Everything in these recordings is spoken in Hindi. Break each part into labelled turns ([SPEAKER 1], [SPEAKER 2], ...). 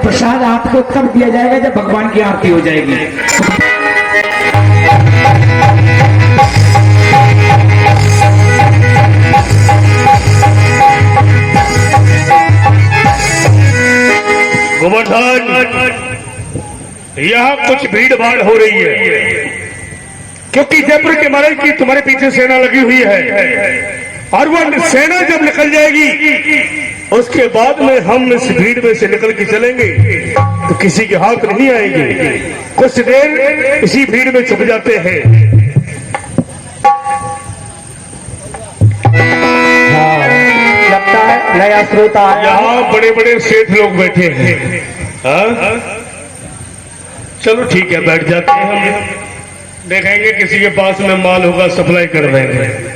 [SPEAKER 1] प्रसाद आपको तब दिया जाएगा जब भगवान की आरती हो जाएगी।
[SPEAKER 2] गोवर्धन, यहाँ कुछ भीड़ भाड़ हो रही है क्योंकि जयपुर के महाराज की तुम्हारे पीछे सेना लगी हुई है और वो सेना जब निकल जाएगी उसके बाद में हम इस भीड़ में से निकल के चलेंगे तो किसी के हाथ नहीं आएंगे। कुछ देर इसी भीड़ में छुप जाते हैं।
[SPEAKER 1] लगता है नया श्रोता
[SPEAKER 2] यहाँ बड़े बड़े सेठ लोग बैठे हैं। हाँ? चलो ठीक है, बैठ जाते हैं। हम देखेंगे किसी के पास में माल होगा सप्लाई कर देंगे।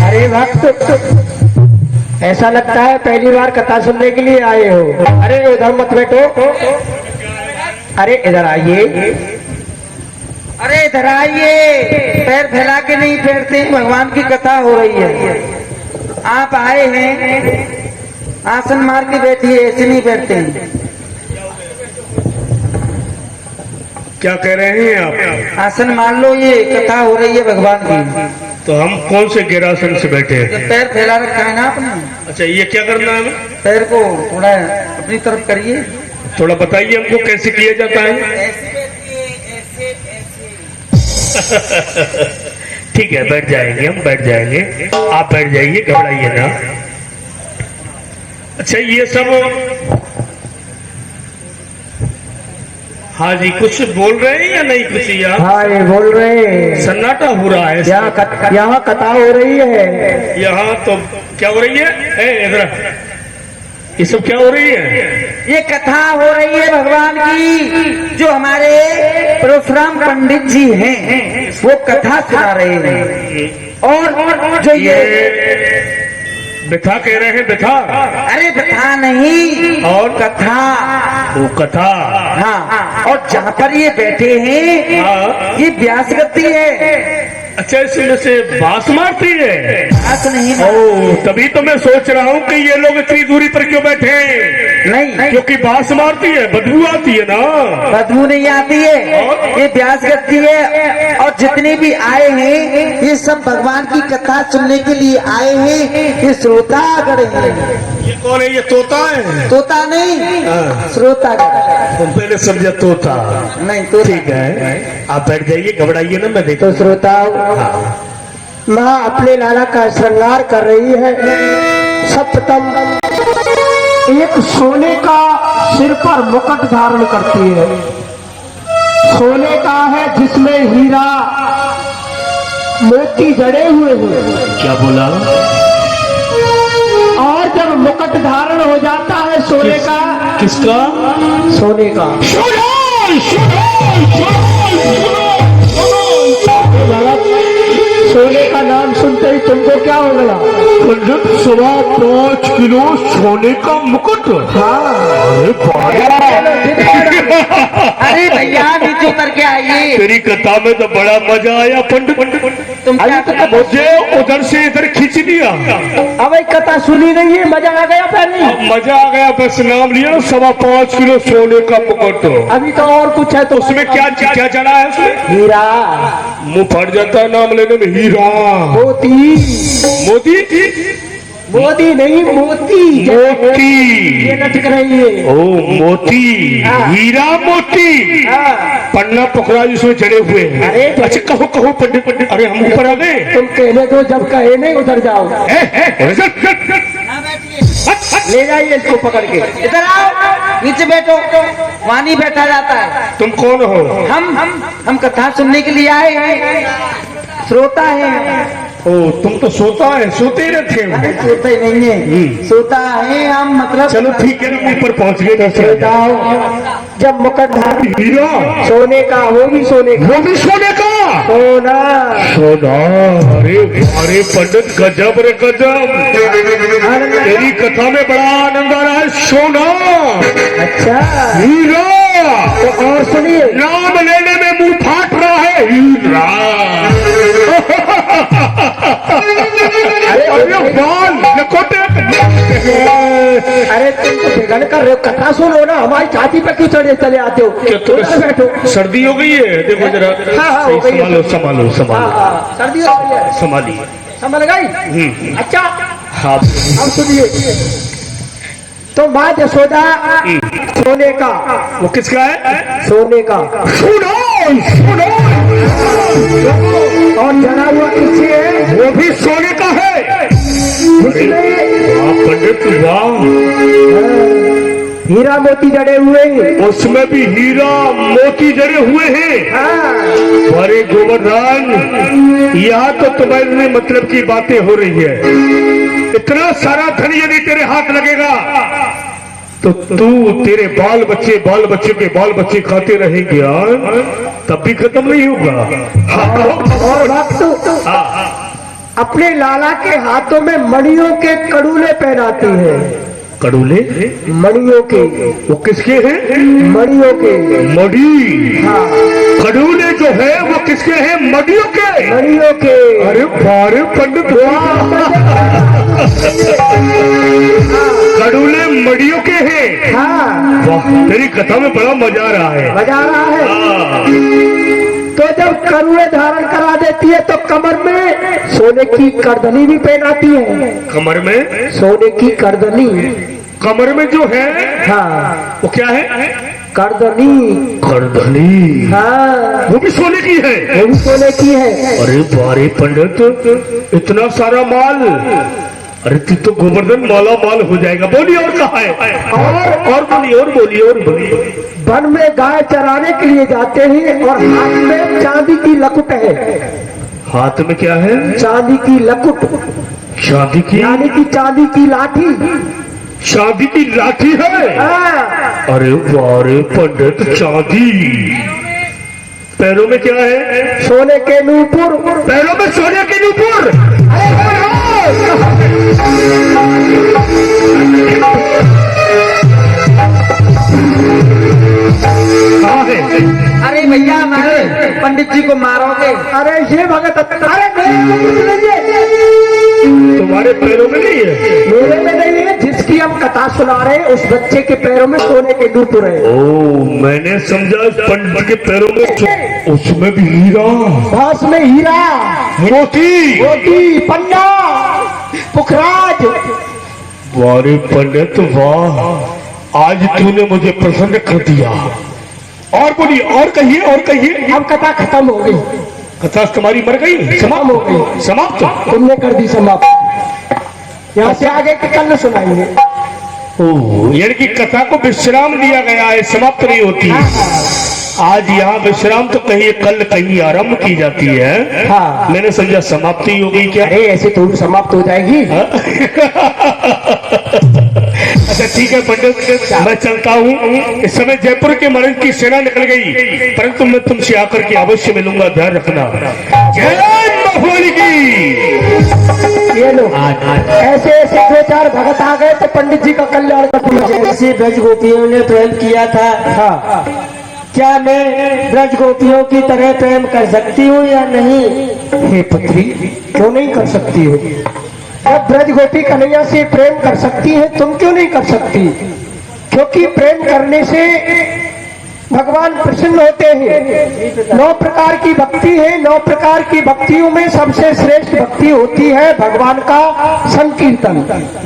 [SPEAKER 1] अरे वक्त, ऐसा लगता है पहली बार कथा सुनने के लिए आए हो। अरे इधर मत बैठो, अरे इधर आइए, अरे इधर आइए। पैर फैला के नहीं फेरते, भगवान की कथा हो रही है। आप आए हैं, आसन मार के बैठिए, ऐसे नहीं बैठते हैं।
[SPEAKER 2] क्या कह रहे हैं आप?
[SPEAKER 1] आसन मार लो, ये कथा हो रही है भगवान की।
[SPEAKER 2] तो हम कौन से गिरासन से बैठे हैं?
[SPEAKER 1] पैर फैला रखा है ना आपने।
[SPEAKER 2] अच्छा, ये क्या करना है?
[SPEAKER 1] पैर को थोड़ा अपनी तरफ करिए।
[SPEAKER 2] थोड़ा बताइए हमको कैसे किया जाता है।
[SPEAKER 1] ऐसे बैठिए, ऐसे।
[SPEAKER 2] ठीक है, बैठ जाएंगे, हम बैठ जाएंगे। आप बैठ जाइए, घबराइए ना। अच्छा, ये सब हाँ जी, कुछ बोल रहे हैं या नहीं कुछ? यार
[SPEAKER 1] हाँ, ये बोल रहे हैं।
[SPEAKER 2] सन्नाटा हो रहा है।
[SPEAKER 1] यहाँ कथा हो रही है।
[SPEAKER 2] यहाँ तो क्या हो रही है? इधर ये सब क्या हो रही है?
[SPEAKER 1] ये कथा हो रही है भगवान की। जो हमारे परशुराम पंडित जी हैं वो कथा सुना रहे हैं। और जो ये
[SPEAKER 2] बिथा कह रहे हैं, बिथा?
[SPEAKER 1] अरे बिथा नहीं,
[SPEAKER 2] और
[SPEAKER 1] कथा।
[SPEAKER 2] वो कथा।
[SPEAKER 1] हाँ, और जहाँ पर ये बैठे हैं
[SPEAKER 2] हाँ।
[SPEAKER 1] ये व्यास गति है।
[SPEAKER 2] अच्छा, इसमें से बांस मारती है?
[SPEAKER 1] बात नहीं।
[SPEAKER 2] ओ, तभी तो मैं सोच रहा हूँ कि ये लोग इतनी दूरी पर क्यों बैठे हैं।
[SPEAKER 1] नहीं,
[SPEAKER 2] क्योंकि बांस मारती है, बदबू आती है ना।
[SPEAKER 1] बदबू नहीं आती है, ये व्यास गति है। और जितने भी आए हैं ये सब भगवान की कथा सुनने के लिए आए हैं। ये श्रोतागण है।
[SPEAKER 2] ये कौन है? ये तोता है?
[SPEAKER 1] तोता नहीं, श्रोतागण।
[SPEAKER 2] तुम पहले समझा तोता।
[SPEAKER 1] नहीं तो
[SPEAKER 2] ठीक है, आप बैठ जाइए, घबराइए ना, मैं देखता
[SPEAKER 1] तो श्रोता माँ अपने लाला का श्रृंगार कर रही है। सप्तम एक सोने का सिर पर मुकुट धारण करती है। सोने का है जिसमें हीरा मोती जड़े हुए हैं।
[SPEAKER 2] क्या बोला?
[SPEAKER 1] और जब मुकुट धारण हो जाता है सोने का।
[SPEAKER 2] किसका?
[SPEAKER 1] सोने का। सोने का नाम सुनते ही तुमको क्या हो गया?
[SPEAKER 2] 5.5 किलो सोने का मुकुट।
[SPEAKER 1] हाँ। अरे भैया नीचे उतर के आइए।
[SPEAKER 2] तेरी कथा में तो बड़ा मजा आया पंडित।
[SPEAKER 1] तुम
[SPEAKER 2] मुझे उधर से इधर खींच लिया।
[SPEAKER 1] अब कथा सुनी नहीं है, मजा आ गया पहले।
[SPEAKER 2] मजा आ गया, बस नाम लिया ना, 5.5 किलो सोने का मुकुट।
[SPEAKER 1] अभी तो और कुछ है। तो
[SPEAKER 2] उसमें क्या क्या चढ़ा है? उसमें
[SPEAKER 1] हीरा।
[SPEAKER 2] मुंह फट जाता है नाम लेने में। हीरा,
[SPEAKER 1] मोती।
[SPEAKER 2] मोती?
[SPEAKER 1] मोती नहीं, मोती।
[SPEAKER 2] मोती
[SPEAKER 1] ये लटक रही है।
[SPEAKER 2] ओ, मोती। हीरा मोती। पन्ना पकड़ा जिसमें चढ़े हुए हैं।
[SPEAKER 1] अरे
[SPEAKER 2] अच्छा, कहो कहो पंडित पंडित। अरे हम ऊपर आ गए।
[SPEAKER 1] तुम कहने दो, जब कहे नहीं उधर जाओ। ले जाइए इसको पकड़ के। इधर आओ, नीचे बैठो। वहाँ नहीं बैठा जाता है।
[SPEAKER 2] तुम कौन हो?
[SPEAKER 1] हम कथा सुनने के लिए आए हैं, श्रोता है।
[SPEAKER 2] ओ, तुम तो सोता है, सोते ही रहते हो।
[SPEAKER 1] अरे सोता ही नहीं है, सोता है हम। मतलब
[SPEAKER 2] चलो ठीक है ना, ऊपर पहुंच गए।
[SPEAKER 1] जब मुकुट
[SPEAKER 2] हीरा
[SPEAKER 1] सोने का, वो भी सोने का।
[SPEAKER 2] वो भी सोने का।
[SPEAKER 1] सोना।
[SPEAKER 2] सोना। अरे अरे पंडित, गजब रे गजब। तेरी कथा में बड़ा आनंद आ रहा है। सोना।
[SPEAKER 1] अच्छा,
[SPEAKER 2] हीरा।
[SPEAKER 1] तो और सुनिए,
[SPEAKER 2] नाम लेने में मुंह फाट रहा है। हीरा। बाल लकोटे।
[SPEAKER 1] अरे तुम तो बेगन कर रहे हो, कथा सुनो ना, हमारी छाती पे क्यों चले आते हो? बैठो।
[SPEAKER 2] सर्दी हो गई है, देखो जरा।
[SPEAKER 1] हाँ, हो गई है।
[SPEAKER 2] संभालो संभालो संभालो,
[SPEAKER 1] सर्दी हो गई है,
[SPEAKER 2] संभालिए।
[SPEAKER 1] समझ गई? अच्छा
[SPEAKER 2] हाँ
[SPEAKER 1] अब सुनिए, तो माँ जसोदा सोने का,
[SPEAKER 2] वो किसका है?
[SPEAKER 1] सोने का,
[SPEAKER 2] सुनो सुनो,
[SPEAKER 1] और जड़ा हुआ किससे है?
[SPEAKER 2] वो भी सोने का है। वाह पंडित वाह,
[SPEAKER 1] हीरा मोती जड़े हुए हैं।
[SPEAKER 2] उसमें भी हीरा मोती जड़े हुए हैं।
[SPEAKER 1] हाँ,
[SPEAKER 2] अरे गोवर्धन, यहाँ तो तुम्हारे मतलब की बातें हो रही है। इतना सारा धन यदि तेरे हाथ लगेगा तो तू, तेरे बाल बच्चे के बाल बच्चे खाते रहेंगे यार, तब भी खत्म नहीं होगा।
[SPEAKER 1] और भक्त अपने लाला के हाथों में मणियों के कड़ूले पहनाती है।
[SPEAKER 2] कड़ूले?
[SPEAKER 1] मणियों के।
[SPEAKER 2] वो किसके हैं?
[SPEAKER 1] मणियों के।
[SPEAKER 2] मणि?
[SPEAKER 1] हाँ,
[SPEAKER 2] कड़ूले जो है वो किसके हैं? मणियों के।
[SPEAKER 1] मणियों के।
[SPEAKER 2] अरे बारे पंडित कड़ूले मड़ियों के हैं।
[SPEAKER 1] हाँ,
[SPEAKER 2] वाह, तेरी कथा में बड़ा मजा आ रहा है।
[SPEAKER 1] मजा आ रहा है।
[SPEAKER 2] हाँ।
[SPEAKER 1] तो जब करुए धारण करा देती है तो कमर में सोने की करदनी भी पहनाती है।
[SPEAKER 2] कमर में
[SPEAKER 1] सोने की करदनी।
[SPEAKER 2] कमर में जो है,
[SPEAKER 1] हाँ,
[SPEAKER 2] वो क्या है?
[SPEAKER 1] करदनी।
[SPEAKER 2] करधनी?
[SPEAKER 1] हाँ,
[SPEAKER 2] वो भी सोने की है।
[SPEAKER 1] वो भी सोने की है।
[SPEAKER 2] अरे बारे पंडित, इतना सारा माल, अरे तू तो गोवर्धन माला माल हो जाएगा। बोलिए और कहा है? और बोलिए, और बोलिए, और बोलिए।
[SPEAKER 1] वन में गाय चराने के लिए जाते हैं और हाथ में चांदी की लकुट है।
[SPEAKER 2] हाथ में क्या है?
[SPEAKER 1] चांदी की लकुट,
[SPEAKER 2] चांदी की?
[SPEAKER 1] यानी कि चांदी की लाठी।
[SPEAKER 2] चांदी की लाठी है?
[SPEAKER 1] हाँ,
[SPEAKER 2] अरे बारे पंडित, चांदी। पैरों में क्या है?
[SPEAKER 1] सोने के नूपुर।
[SPEAKER 2] पैरों में सोने के नूपुर। कहाँ है?
[SPEAKER 1] अरे भैया, हमारे पंडित जी को मारोगे? अरे ये भगत, अरे
[SPEAKER 2] तुम्हारे पैरों में नहीं है?
[SPEAKER 1] मेरे में नहीं है, जिसकी हम कथा सुना रहे हैं उस बच्चे के पैरों में सोने के नूपुर है।
[SPEAKER 2] ओ, मैंने समझा पंडित के पैरों में उसमें भी हीरा।
[SPEAKER 1] घास में हीरा,
[SPEAKER 2] मोती,
[SPEAKER 1] मोती, पन्ना, पुखराज।
[SPEAKER 2] वारे पंडित वाह, आज तूने मुझे प्रसन्न कर दिया। और बोलिए, और कहिए, और कहिए।
[SPEAKER 1] अब कथा खत्म हो गई।
[SPEAKER 2] कथा तुम्हारी मर गई? समाप्त हो गई? समाप्त?
[SPEAKER 1] तुमने कर दी समाप्त। यहाँ से आगे की कल सुनाएंगे।
[SPEAKER 2] ओह, यानी कि कथा को विश्राम दिया गया है, समाप्त नहीं होती। आज यहाँ विश्राम तो कहीं कल कहीं आरंभ की जाती है।
[SPEAKER 1] हाँ।
[SPEAKER 2] मैंने समझा समाप्ति हो गई क्या?
[SPEAKER 1] अरे ऐसे थोड़ी समाप्त हो जाएगी।
[SPEAKER 2] अच्छा ठीक है पंडित, मैं चलता हूँ। इस समय जयपुर के मर्द की सेना निकल गई, परंतु मैं तुमसे आकर के अवश्य मिलूंगा, ध्यान रखना। जय महोली की।
[SPEAKER 1] ये लो, ऐसे ऐसे दो चार भगत आ गए तो पंडित जी का कल्याण कर दिया।
[SPEAKER 3] जैसे ब्रज गोपियों ने प्रेम किया था,
[SPEAKER 1] हाँ,
[SPEAKER 3] क्या मैं ब्रज गोपियों की तरह प्रेम कर सकती हूँ या नहीं?
[SPEAKER 1] हे पुत्री, क्यों नहीं कर सकती हो? जब ब्रज गोपी कन्हैया से प्रेम कर सकती है, तुम क्यों नहीं कर सकती? क्योंकि प्रेम करने से भगवान प्रसन्न होते हैं। 9 प्रकार की भक्ति है, 9 प्रकार की भक्तियों में सबसे श्रेष्ठ भक्ति होती है भगवान का संकीर्तन।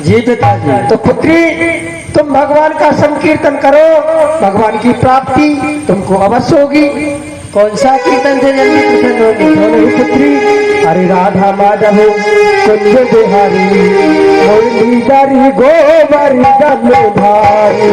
[SPEAKER 3] जी पिताजी।
[SPEAKER 1] तो पुत्री, तुम भगवान का संकीर्तन करो, भगवान की प्राप्ति तुमको अवश्य होगी।
[SPEAKER 3] कौन सा कीर्तन से जल्दी प्रसन्न होगी?
[SPEAKER 1] बोलो पुत्री, हरे राधा माधव कुंज बिहारी, मुरलीधर गोवर्धन भारी।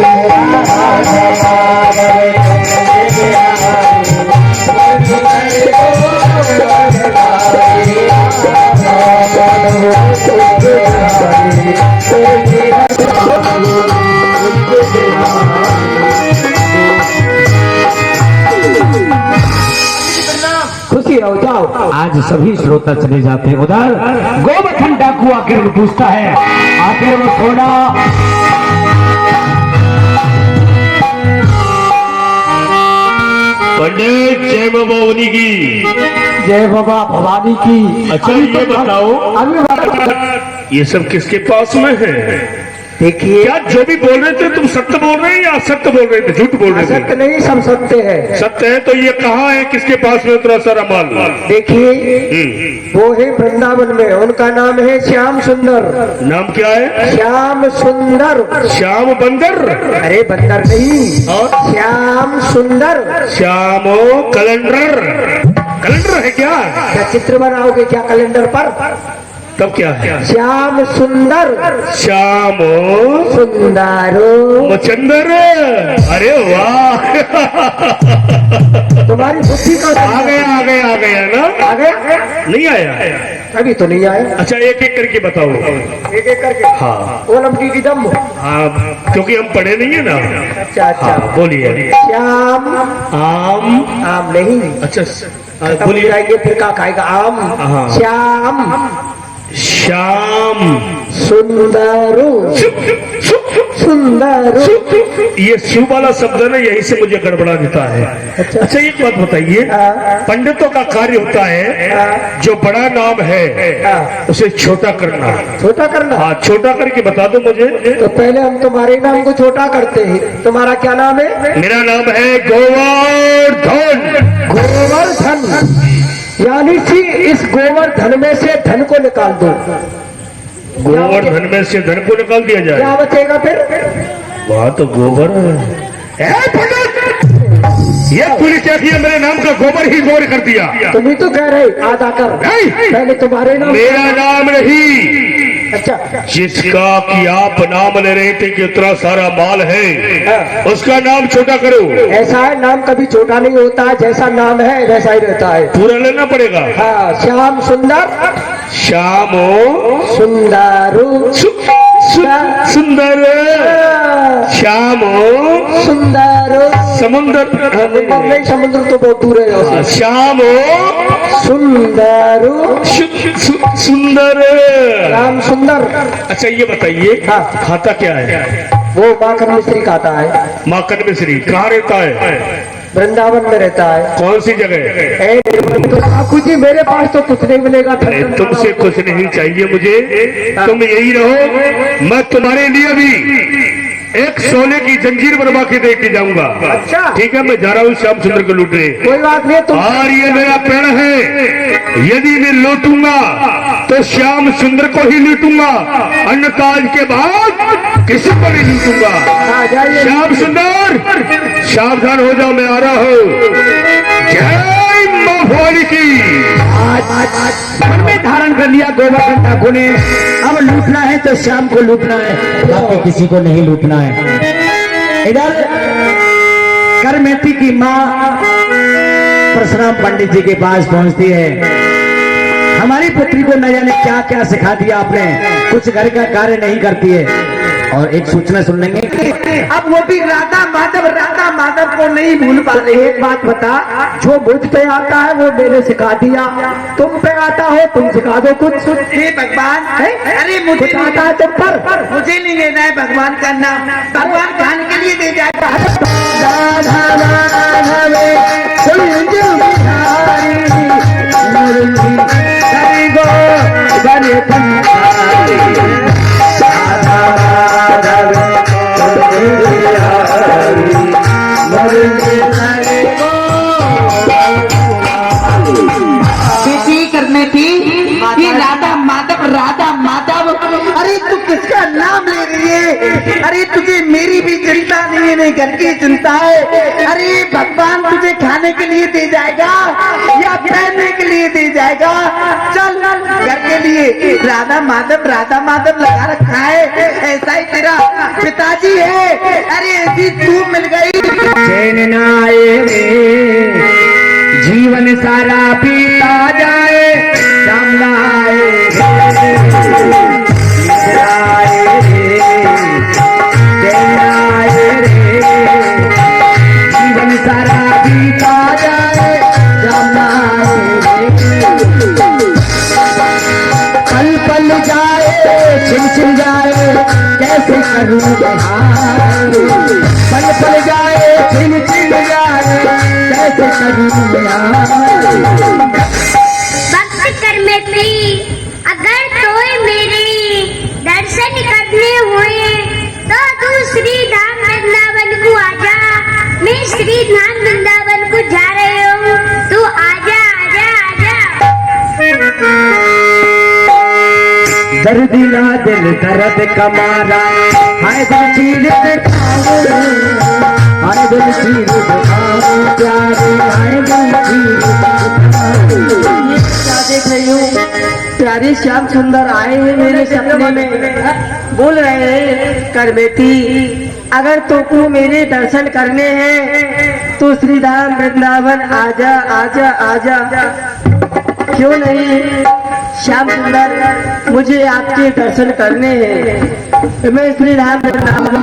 [SPEAKER 1] खुशी रहो, जाओ।
[SPEAKER 4] आज सभी श्रोता चले जाते हैं उधर। गोवर्धन डाकू आखिर में पूछता है, आखिर वो सोना
[SPEAKER 2] पंडित जय बाबा उन्हीं की।
[SPEAKER 1] जय बाबा भवानी की।
[SPEAKER 2] अच्छा ये बताओ,
[SPEAKER 1] अभी
[SPEAKER 2] ये सब किसके पास में है?
[SPEAKER 1] देखिए,
[SPEAKER 2] क्या जो भी बोल रहे थे तुम सत्य बोल रहे हैं या असत्य बोल रहे थे, झूठ बोल रहे
[SPEAKER 1] सत्य
[SPEAKER 2] थे?
[SPEAKER 1] नहीं, सब सत्य है।
[SPEAKER 2] सत्य है तो ये कहाँ है, किसके पास में उतना सारा माल?
[SPEAKER 1] देखिए, वो है वृंदावन में, उनका नाम है श्याम सुंदर।
[SPEAKER 2] नाम क्या है?
[SPEAKER 1] श्याम सुंदर।
[SPEAKER 2] श्याम बंदर?
[SPEAKER 1] अरे बंदर नहीं,
[SPEAKER 2] और
[SPEAKER 1] श्याम सुंदर।
[SPEAKER 2] श्यामो कैलेंडर? कैलेंडर है क्या?
[SPEAKER 1] क्या चित्र बनाओगे क्या कैलेंडर पर?
[SPEAKER 2] तब क्या है?
[SPEAKER 1] श्याम सुंदर।
[SPEAKER 2] श्यामो
[SPEAKER 1] सुंदरो।
[SPEAKER 2] मचंदर? अरे वाह,
[SPEAKER 1] तुम्हारी बुद्धि का
[SPEAKER 2] आ गया ना?
[SPEAKER 1] आ गया?
[SPEAKER 2] नहीं आया?
[SPEAKER 1] अभी तो नहीं आया।
[SPEAKER 2] अच्छा, एक एक करके बताओ।
[SPEAKER 1] एक एक करके?
[SPEAKER 2] हाँ
[SPEAKER 1] ओलम की दम।
[SPEAKER 2] हाँ, क्योंकि हम पढ़े नहीं है ना।
[SPEAKER 1] अच्छा अच्छा,
[SPEAKER 2] हाँ, बोलिए।
[SPEAKER 1] श्याम।
[SPEAKER 2] आम?
[SPEAKER 1] आम नहीं,
[SPEAKER 2] अच्छा,
[SPEAKER 1] बोलिए
[SPEAKER 2] बोलिए।
[SPEAKER 1] जाएंगे फिर क्या खाएगा? आम।
[SPEAKER 2] हाँ।
[SPEAKER 1] श्याम
[SPEAKER 2] श्याम
[SPEAKER 1] सुंदरो। सुंदरो।
[SPEAKER 2] ये शिव वाला शब्द है ना, यही से मुझे गड़बड़ा देता है। अच्छा, एक बात बताइए, पंडितों का कार्य होता है जो बड़ा नाम है उसे छोटा करना।
[SPEAKER 1] छोटा करना?
[SPEAKER 2] हाँ, छोटा करके बता दो मुझे।
[SPEAKER 1] तो पहले हम तुम्हारे नाम को छोटा करते हैं। तुम्हारा क्या नाम है?
[SPEAKER 2] मेरा नाम है गोवर्धन।
[SPEAKER 1] गोवर्धन, यानी कि इस गोवर्धन में से धन को निकाल दो।
[SPEAKER 2] गोवर्धन में से धन को निकाल दिया जाए,
[SPEAKER 1] क्या बचेगा फिर?
[SPEAKER 2] वहाँ तो गोबर है। ये पुलिस क्या किया, मेरे नाम का गोबर ही गोबर कर दिया।
[SPEAKER 1] तुम ही तो कह रहे आधा कर।
[SPEAKER 2] नहीं,
[SPEAKER 1] पहले तुम्हारे नाम।
[SPEAKER 2] मेरा नाम नहीं।
[SPEAKER 1] अच्छा,
[SPEAKER 2] जिसका कि आप नाम ले रहे थे कि उतना सारा माल है, उसका नाम छोटा करो।
[SPEAKER 1] ऐसा है, नाम कभी छोटा नहीं होता है, जैसा नाम है वैसा ही रहता है।
[SPEAKER 2] पूरा लेना पड़ेगा।
[SPEAKER 1] हाँ, श्याम सुंदर।
[SPEAKER 2] श्यामो
[SPEAKER 1] सुंदरो।
[SPEAKER 2] सुंदर। श्यामो
[SPEAKER 1] सुंदरो।
[SPEAKER 2] समुंदर
[SPEAKER 1] नहीं, समुद्र तो बहुत दूर है।
[SPEAKER 2] श्यामो
[SPEAKER 1] सुंदरो।
[SPEAKER 2] सुंदर।
[SPEAKER 1] श्याम सुंदर।
[SPEAKER 2] अच्छा, ये बताइए,
[SPEAKER 1] हाँ।
[SPEAKER 2] खाता क्या है?
[SPEAKER 1] वो माखन मिश्री खाता है।
[SPEAKER 2] माखन मिश्री कहाँ रहता है?
[SPEAKER 1] वृंदावन में रहता है।
[SPEAKER 2] कौन सी जगह?
[SPEAKER 1] तो ठाकुर जी, मेरे पास तो कुछ नहीं मिलेगा।
[SPEAKER 2] अरे तुमसे कुछ नहीं चाहिए मुझे, तुम यही रहो। मैं तुम्हारे लिए भी एक सोने की जंजीर बनवा के दे के जाऊंगा।
[SPEAKER 1] अच्छा,
[SPEAKER 2] ठीक है, मैं जा रहा हूँ श्याम सुंदर को लूटने।
[SPEAKER 1] कोई बात नहीं। तुम
[SPEAKER 2] और ये मेरा पेड़ है, यदि मैं लूटूंगा तो श्याम सुंदर को ही लूटूंगा, अन्यथा आज के बाद किसी को नहीं लूटूंगा।
[SPEAKER 1] आ जाइए।
[SPEAKER 2] श्याम सुंदर, सावधान हो जाओ, मैं आ रहा हूँ। जय मां भोली की।
[SPEAKER 4] मन में धारण कर लिया गोवर्धन ठाकुर ने, अब लूटना है तो श्याम को लूटना है, बाकी किसी को नहीं लूटना है। इधर करमेती की माँ परशुराम पंडित जी के पास पहुंचती है। हमारी पुत्री को न जाने क्या क्या सिखा दिया आपने, कुछ घर का कार्य नहीं करती है। और एक सूचना सुन लेंगे,
[SPEAKER 3] अब वो भी राधा माधव को नहीं भूल पा रहे।
[SPEAKER 1] एक बात बता, जो मुझ पे आता है वो मैंने सिखा दिया, तुम पे आता हो तुम सिखा दो कुछ।
[SPEAKER 3] हे भगवान, अरे मुझे
[SPEAKER 1] कुछ आता है तुम पर?
[SPEAKER 3] मुझे नहीं लेना है भगवान का नाम, भगवान खाने के लिए दे जाएगा। करने थी कि राधा माधव। अरे तू किसका नाम ले रही है? अरे तुझे मेरी भी चिंता नहीं है, नहीं घर की चिंता है। अरे भगवान तुझे खाने के लिए दे जाएगा या पहनने के लिए दे जाएगा? चल घर के लिए राधा माधव लगा रखा है। ऐसा ही तेरा पिताजी है। अरे ऐसी तू मिल गई।
[SPEAKER 4] चैन न आए रे, जीवन सारा बीता जाए, श्याम न आए रे, नींद आए रे, चैन न आए रे, जीवन सारा बीता जाए, श्याम न आए रे, पल पल जाए, छिन जाए, कैसे करूं बहार, पल पल जाए, छिन जाए, कैसे करूं
[SPEAKER 5] वक्त कर में थी अगर तोय मेरी
[SPEAKER 4] दर्द कमारा हाय दिल चीर दिखाओ हाय दिल चीर दिखाओ प्यारे हाय दिल चीर दिखाओ।
[SPEAKER 3] क्या देख रही हूँ? प्यारे श्याम सुंदर आए हैं मेरे सपने में, बोल रहे हैं कर बेटी अगर तुमको मेरे दर्शन करने हैं तो श्री धाम वृंदावन आजा आजा आजा। क्यों नहीं श्याम सुंदर, मुझे आपके दर्शन करने हैं। मैं श्री धाम वृंदावन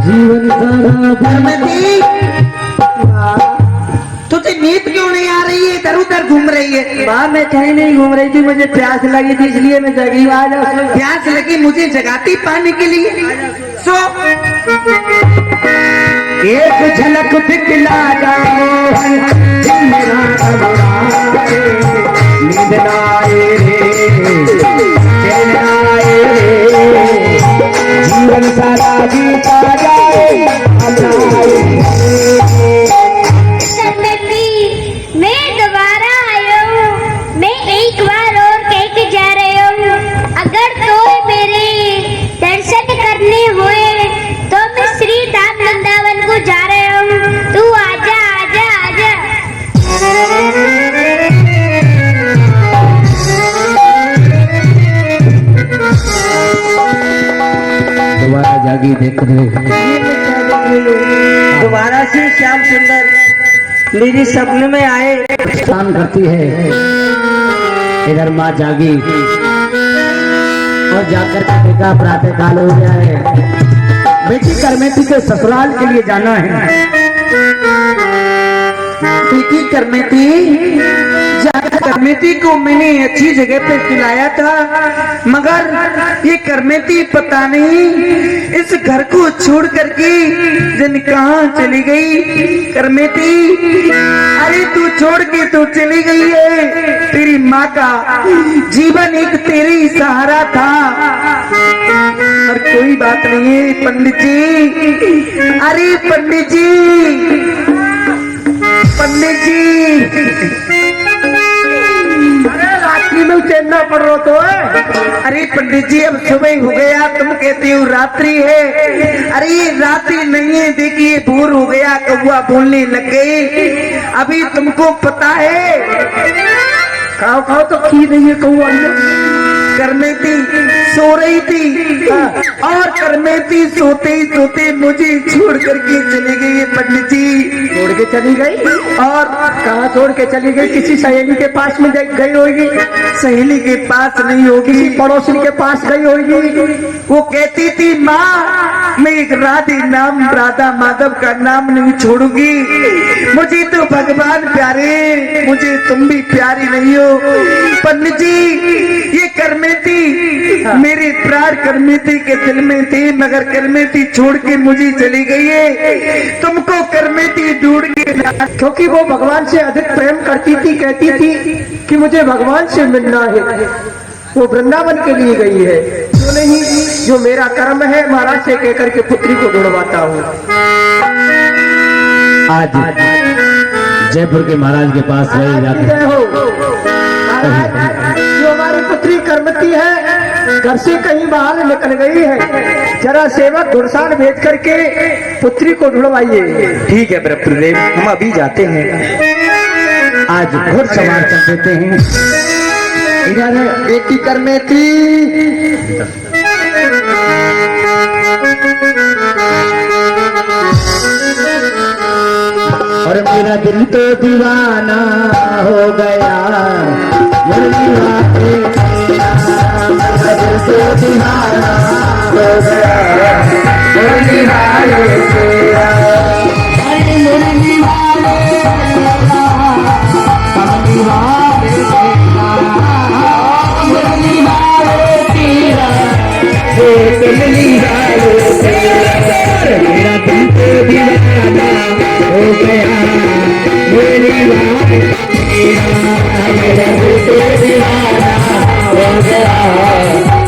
[SPEAKER 4] जीवन
[SPEAKER 3] तुझे नींद क्यों नहीं आ रही है? इधर उधर घूम रही है। माँ मैं कहीं नहीं घूम रही थी, मुझे प्यास लगी थी इसलिए मैं जगी हूँ। आ जाओ। प्यास लगी मुझे जगाती पानी के लिए। सो
[SPEAKER 4] एक झलक दिखला जाओ मेरा घबराए नींद ना आए रे चैन ना आए रे जीवन सारा बीता जाए
[SPEAKER 5] मैं दोबारा आया हूँ। मैं एक बार और कह के जा रही हूँ अगर तो मेरे दर्शन करने हुए तो मैं श्री धाम वृंदावन को जा रही हूँ। तू आजा आजा आजा।
[SPEAKER 4] दोबारा जागी देख रहे
[SPEAKER 3] दोबारा से श्याम सुंदर मेरे सपने में आए।
[SPEAKER 4] स्नान करती है इधर माँ जागी और जाकर के देखा प्रातः काल हो गया है। बेटी करमेती के ससुराल के लिए जाना है।
[SPEAKER 3] बेटी करमेती करमेती को मैंने अच्छी जगह पे खिलाया था मगर ये करमेती पता नहीं इस घर को छोड़ करके जन कहाँ चली गई। करमेती अरे तू छोड़ के तो चली गई है। तेरी माँ का जीवन एक तेरे ही सहारा था और कोई बात नहीं है पंडित जी। अरे पंडित जी पंडित जी रात्रि में चलना पड़ रहा तो है। अरे पंडित जी अब सुबह हो गया, तुम कहते हो रात्रि है। अरे ये रात्रि नहीं है, देखिए भोर हो गया, कौवा बोलने लग गई। अभी तुमको पता है खाओ खाओ तो खी रही है कौवा। करमेती सो रही थी और करमेती सोते ही सोते मुझे छोड़ करके चली गई है पंडित जी।
[SPEAKER 1] छोड़ के चली गई?
[SPEAKER 3] और
[SPEAKER 1] कहाँ छोड़ के चली गई? किसी सहेली के पास में गई होगी?
[SPEAKER 3] सहेली के पास नहीं होगी,
[SPEAKER 1] किसी पड़ोसी के पास गई होगी।
[SPEAKER 3] वो कहती थी माँ मैं एक राधा माधव का नाम नहीं छोड़ूंगी। मुझे तो भगवान प्यारे, मुझे तुम भी प्यारी नहीं हो। पंडित जी ये करमेती मेरे प्राण करमेती के दिल में थी मगर करमेती छोड़ के मुझे चली गई है। तुमको करमेती ढूंढ के
[SPEAKER 1] क्योंकि वो भगवान से अधिक प्रेम करती थी, कहती थी कि मुझे भगवान से मिलना है। वो वृंदावन के लिए गई है। जो नहीं, जो मेरा कर्म है महाराज से कहकर के पुत्री को ढूंढवाता हूँ।
[SPEAKER 4] आज जयपुर के महाराज के पास गए जाकर
[SPEAKER 1] जो हमारी पुत्री करमती है घर से कहीं बाहर निकल गई है, जरा सेवक घुड़साल भेज करके पुत्री को ढूंढवाइए।
[SPEAKER 3] ठीक है प्रभुदेव, हम अभी जाते हैं।
[SPEAKER 4] आज घुड़ सवार कर देते हैं। इधर
[SPEAKER 3] बेटी करमेती
[SPEAKER 4] और मेरा दिल तो दीवाना हो गया। मेरा दिल तो दीवाना हो गया। मेरा दिल तो दीवाना हो गया। मेरी बात मेरा दिल तो दीवाना हो गया।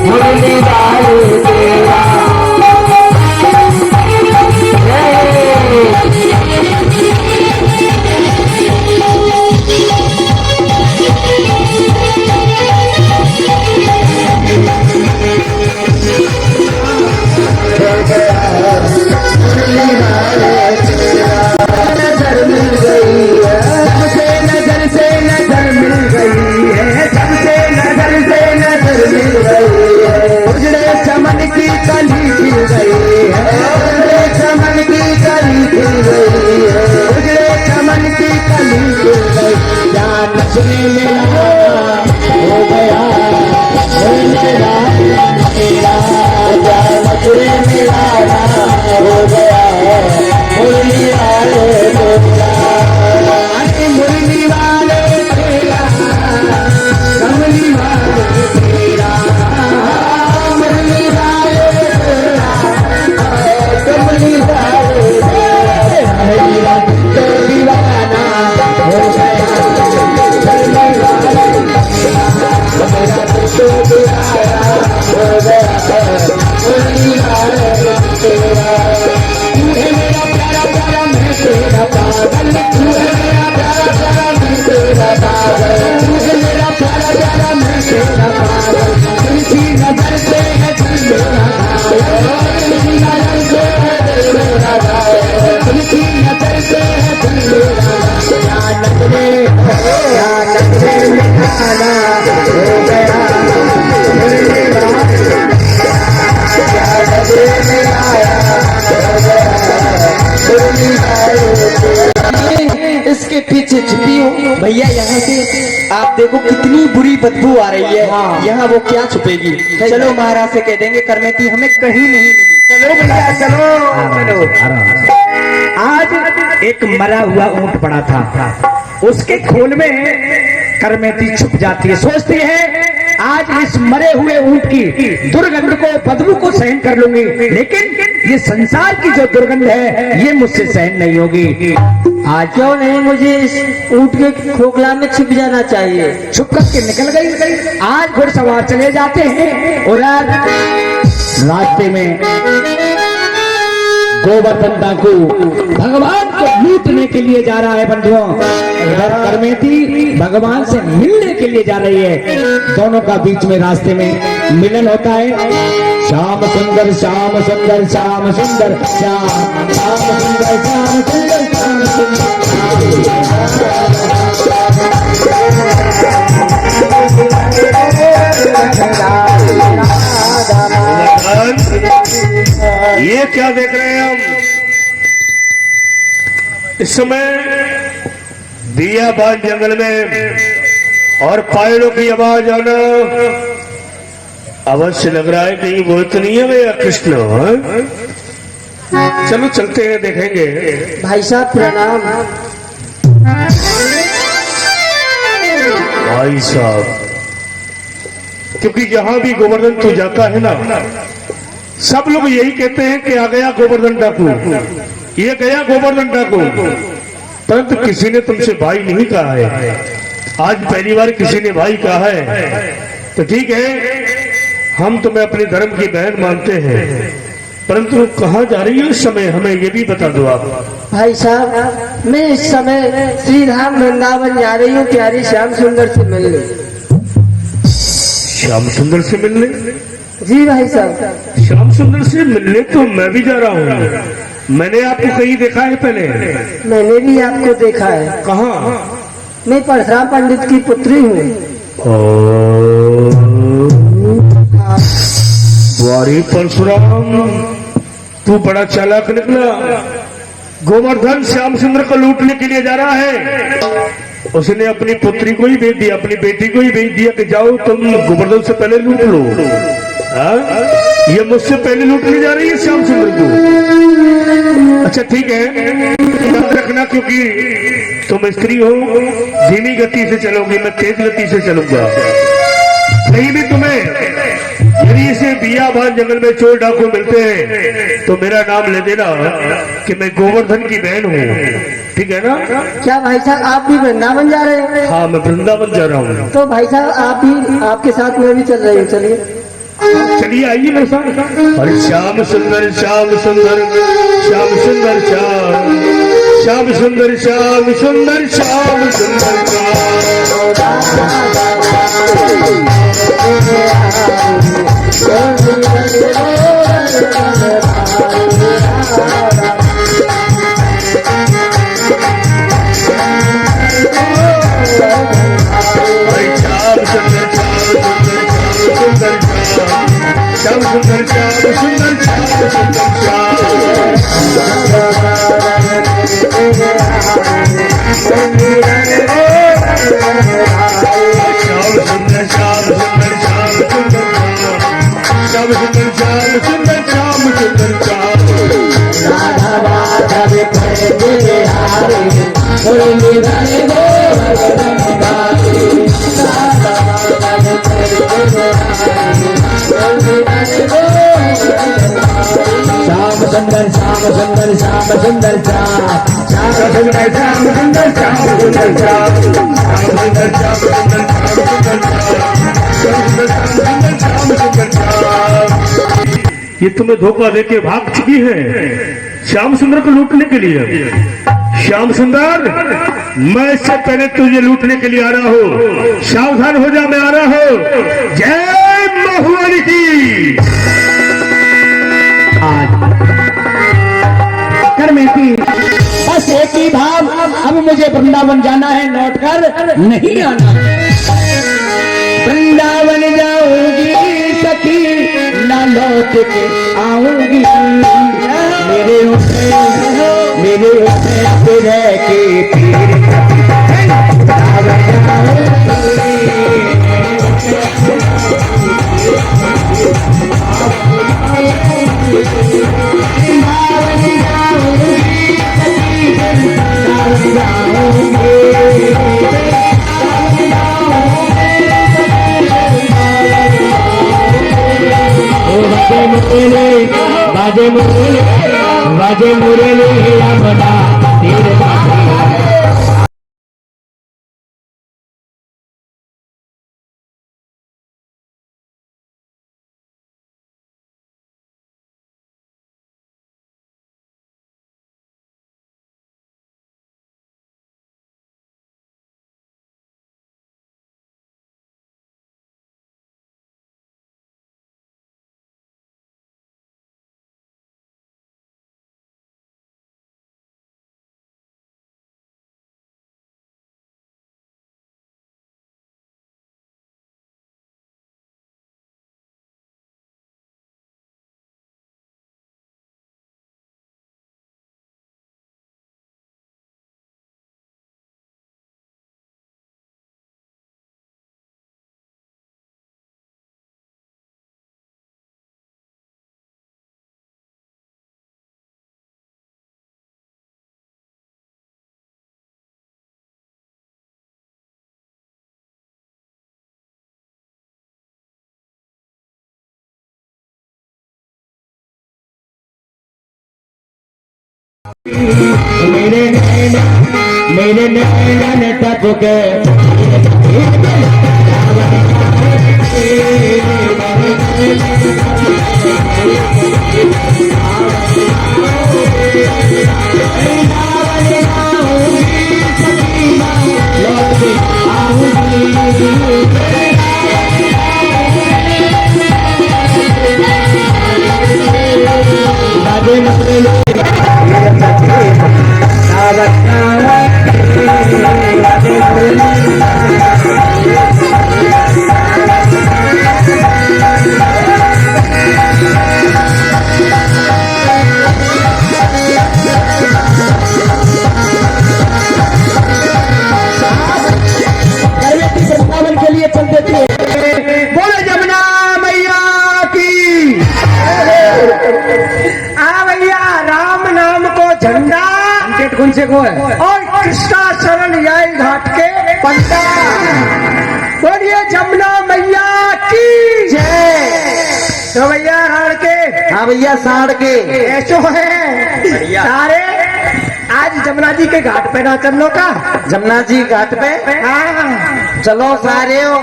[SPEAKER 4] मेरी बात तेरा उजड़े चमन की कली खिल गई है, उजड़े चमन की कली खिल गई है, उजड़े चमन की कली खिल गई। क्या नचने मिला हो गया मेरा मेरा, क्या नचने मिला हो गया मुरली वाले मेरा, मुरली वाले तेरा, कमली वाले तेरा, मुरली वाले तेरा, कमली वाले तेरा, तो दीवाना हो गया कमली वाले तेरा, मेरा तो दीवाना हो गया मुरली वाले तेरा। तू है मेरा प्यारा प्यारा मैं तेरा पागल, तू है मेरा प्यारा प्यारा मैं तेरा पागल, तू है मेरा प्यारा प्यारा मैं तेरा पागल। तुझी नजर से है दिल मेरा घायल, तुझी नजर से है दिल मेरा घायल, तुझी नजर से है दिल मेरा घायल। क्या नजरे में खाना हो गया क्या नजरे में आया इसके पीछे छुपी हो भैया। यहाँ से आप देखो कितनी बुरी बदबू आ रही है। हाँ। यहाँ वो क्या छुपेगी। चलो महाराज से कह देंगे करमेती हमें कहीं नहीं मिली।
[SPEAKER 1] चलो भैया चलो चलो। आज एक मरा हुआ ऊंट पड़ा था, उसके खोल में करमेती छुप जाती है, सोचती है आज इस मरे हुए ऊंट की दुर्गंध को बदबू को सहन कर लूंगी, लेकिन ये संसार की जो दुर्गंध है ये मुझसे सहन नहीं होगी। आज क्यों नहीं, मुझे इस ऊंट के खोखला में छिप जाना चाहिए। छुप करके निकल गई। आज घुड़सवार चले जाते हैं और रास्ते में गोवर्धन डाकू भगवान को लूटने के लिए जा रहा है बंधुओं। करमेती भगवान से मिलने के लिए जा रही है। दोनों का बीच में रास्ते में मिलन होता है। श्याम सुंदर श्याम सुंदर श्याम सुंदर श्याम श्याम सुंदर श्याम सुंदर श्याम
[SPEAKER 2] ये क्या देख रहे हैं हम? इस समय दियाबाद जंगल में और पायलों की आवाज आना अवश्य लग रहा है कहीं वो तो नहीं है भैया कृष्ण। चलो चलते हैं देखेंगे।
[SPEAKER 1] भाई साहब प्रणाम।
[SPEAKER 2] भाई साहब, क्योंकि जहां भी गोवर्धन तू जाता है ना, सब लोग यही कहते हैं कि आ गया गोवर्धन डाकू, ये गया गोवर्धन डाकू, परंतु किसी ने तुमसे भाई नहीं कहा है। आज पहली बार किसी ने भाई कहा है, तो ठीक है, हम तुम्हें अपने धर्म की बहन मानते हैं, परंतु कहाँ जा रही है इस समय हमें ये भी बता दो आप।
[SPEAKER 1] भाई साहब, मैं इस समय श्री धाम वृंदावन जा रही हूँ प्यारी श्याम सुंदर से मिलने।
[SPEAKER 2] श्याम सुंदर से मिलने?
[SPEAKER 1] जी भाई साहब।
[SPEAKER 2] श्याम सुंदर से मिलने तो मैं भी जा रहा हूँ। मैंने आपको कहीं देखा है पहले?
[SPEAKER 1] मैंने भी आपको देखा है।
[SPEAKER 2] कहाँ?
[SPEAKER 1] मैं परशुराम पंडित की पुत्री हूँ।
[SPEAKER 2] वारी परशुराम, तू बड़ा चालाक निकला। गोवर्धन श्याम सुंदर को लूटने के लिए जा रहा है। उसने अपनी पुत्री को ही भेज दिया, अपनी बेटी को ही भेज दिया कि जाओ तुम गोवर्धन से पहले लूट लो। ये मुझसे पहले लूटने जा रही है श्याम सुंदर को। अच्छा ठीक है, ध्यान रखना, क्योंकि तुम स्त्री हो, धीमी गति से चलोगी, मैं तेज गति से चलूंगा। कहीं भी तुम्हें यदि इसे बियाबान जंगल में चोर डाकू मिलते हैं तो मेरा नाम ले देना कि मैं गोवर्धन की बहन हूँ, ठीक है ना?
[SPEAKER 1] क्या भाई साहब आप भी वृंदावन जा रहे हैं?
[SPEAKER 2] हाँ, मैं वृंदावन जा रहा हूँ।
[SPEAKER 1] तो भाई साहब आप भी, आपके साथ मैं भी चल रही हूँ। चलिए
[SPEAKER 2] चलिए आइए मेरे साथ। और श्याम सुंदर श्याम सुंदर श्याम सुंदर श्याम श्याम सुंदर श्याम सुंदर श्याम सुंदर श्याम सुंदर श्याम सुंदर श्याम सुंदर
[SPEAKER 4] श्याम सुंदर श्याम सुंदर श्याम सुंदर श्याम श्याम सुंदर श्याम सुंदर श्याम सुंदर
[SPEAKER 2] ये तुम्हें धोखा देके भाग चुकी है श्याम सुंदर को लूटने के लिए। श्याम सुंदर, मैं इससे पहले तुझे लूटने के लिए आ रहा हूँ, सावधान हो जा, मैं आ रहा हूँ। जय महुआनी की।
[SPEAKER 4] करमेती बस एक ही भाव, अब मुझे वृंदावन जाना है, लौट कर नहीं आना। वृंदावन जाऊंगी सखी, ना लौट के आऊंगी, मेरे उठे रह के पीर बाजे मुरली यमुना तीर मेरे नैन तप के कौन से को है
[SPEAKER 1] और कृष्णा शरण याई घाट के पंडा। बोलिए जमुना मैया की जय। तो भैया राण के,
[SPEAKER 3] हाँ भैया साढ़ के
[SPEAKER 1] ऐसो है सारे आज जमुना जी के घाट पे ना चलो का।
[SPEAKER 3] जमुना जी घाट पे
[SPEAKER 1] हाँ
[SPEAKER 3] चलो सारे हो,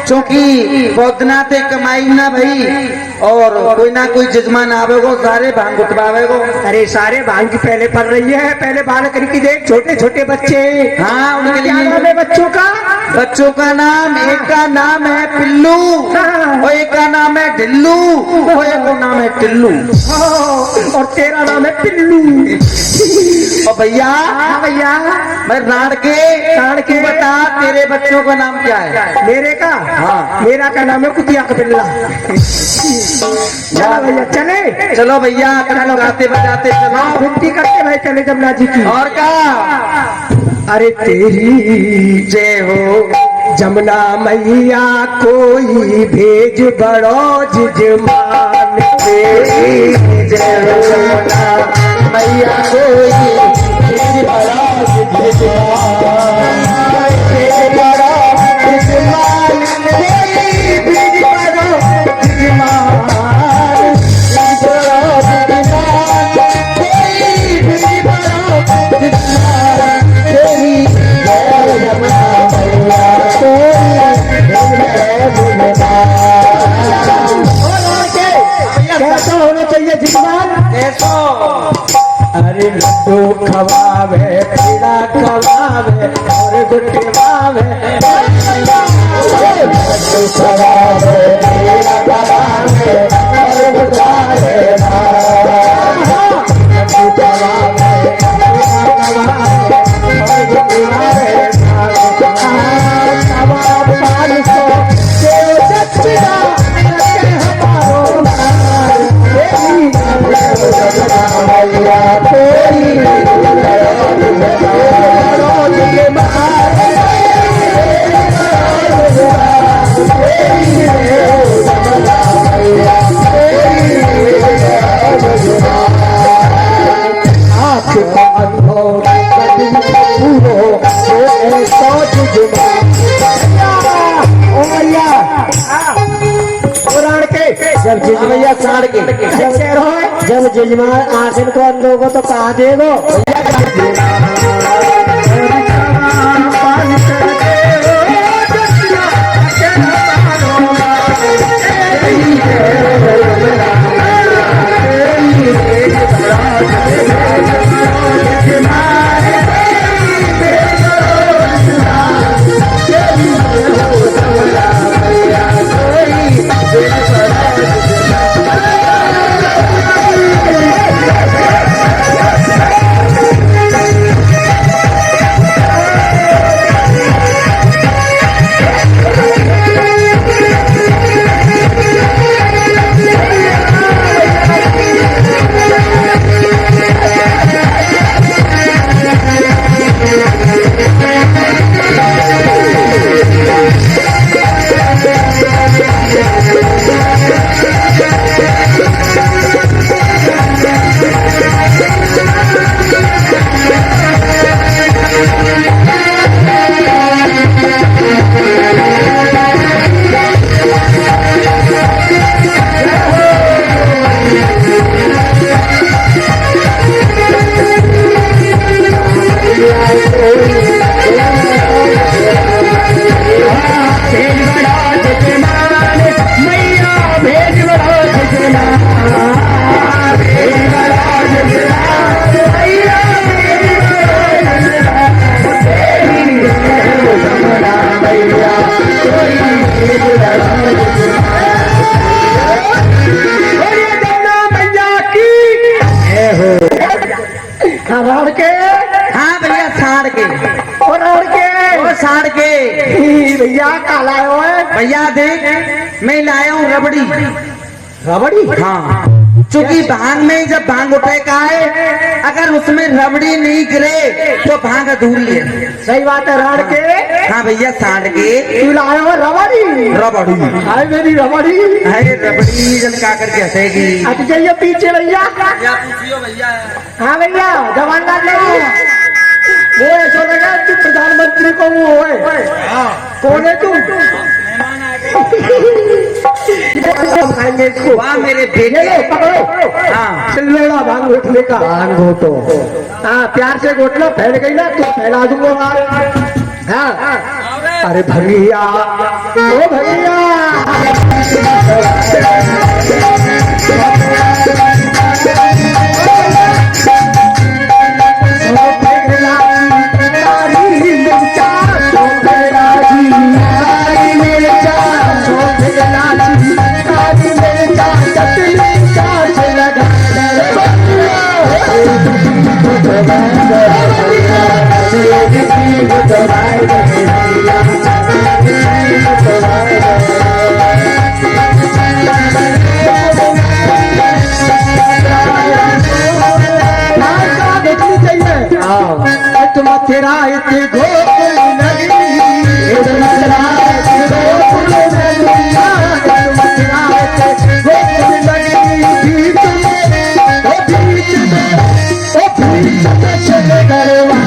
[SPEAKER 3] चूंकि बौद्धनाथ कमाई ना भाई, और कोई ना कोई जजमान आवेगो, सारे भांग उठवावेगो।
[SPEAKER 1] अरे सारे भांग की पहले पढ़ रही है, पहले बालक की देख, छोटे छोटे बच्चे।
[SPEAKER 3] हाँ उनके
[SPEAKER 1] क्या नाम है बच्चों का?
[SPEAKER 3] बच्चों का नाम, एक का नाम है पिल्लू और एक का नाम है ढिल्लू और एक का नाम है टिल्लू।
[SPEAKER 1] और तेरा नाम है पिल्लू।
[SPEAKER 3] और भैया
[SPEAKER 1] भैया
[SPEAKER 3] मैं राण के बता, तेरे बच्चों का का नाम क्या है?
[SPEAKER 1] मेरे का?
[SPEAKER 3] हाँ।
[SPEAKER 1] मेरा का नाम है कुतिया कबिल्ला। चलो भैया चले।
[SPEAKER 3] चलो भैया, चलो गाते बजाते चलो।
[SPEAKER 1] विनती करते भाई चले जमुना जी की।
[SPEAKER 3] और क्या?
[SPEAKER 1] अरे तेरी
[SPEAKER 3] जय हो
[SPEAKER 1] जमुना मैया कोई भेज बड़ो जिजमान, तेरी
[SPEAKER 3] जय हो जमुना मैया कोई भेज बड़ा जिजमान, भेज बड़ा जिजमान, कोई भेज बड़ा जिजमान, भेज बड़ा जिजमान, कोई भेज बड़ा जिजमान, तेरी जय जमुना मैया कोई भेज बड़ा जिजमान।
[SPEAKER 1] कैसा होना चाहिए जिजमान? अरे लड्डू खवावे, पीड़ा खवावे और गुट्टे खवावे,
[SPEAKER 3] लड्डू खवावे, पेड़ा खवावे और गुटारे लड्डू खवावे, पेड़ा खवावे और गुटारे
[SPEAKER 1] जब जिजमैया साड़ के जब जिजमान आसन को अंदोगो तो कहा देगो? राड़ के?
[SPEAKER 3] हाँ भैया, साड़ के।
[SPEAKER 1] और राड़ के?
[SPEAKER 3] और साड़ के।
[SPEAKER 1] भैया का लाए हो?
[SPEAKER 3] भैया देख, मैं लाया हूँ रबड़ी।
[SPEAKER 1] रबड़ी?
[SPEAKER 3] हाँ, चूंकि भांग में जब भांग उठे का है, अगर उसमें रबड़ी नहीं गिरे तो भांग अधूरी है।
[SPEAKER 1] सही बात है। राड़ के?
[SPEAKER 3] हाँ भैया, साड़ के।
[SPEAKER 1] तू लाए हो रबड़ी?
[SPEAKER 3] रबड़ी
[SPEAKER 1] हाय मेरी रबड़ी।
[SPEAKER 3] अरे रबड़ी जल का करके हंसेगी।
[SPEAKER 1] हट जाइए पीछे भैया।
[SPEAKER 3] पूछियो भैया।
[SPEAKER 1] हाँ भैया, जवान डाल लो। वो ऐसा लगा कि प्रधानमंत्री को वो है। कौन है तू? खाएंगे इसको।
[SPEAKER 3] वाह मेरे बेटे।
[SPEAKER 1] पकड़ो।
[SPEAKER 3] हाँ,
[SPEAKER 1] चिल्लेड़ा भांग घोटने का। भांग घोटो। हाँ, प्यार से घोट लो। फैल गई ना तो फैला दूंगा। हाँ, अरे भैया, ओ भैया,
[SPEAKER 3] Bye. के गोकुल नगरी, मथुरा के गोकुल नगरी, मथुरा के गोकुल नगरी, बीच में चले गरबा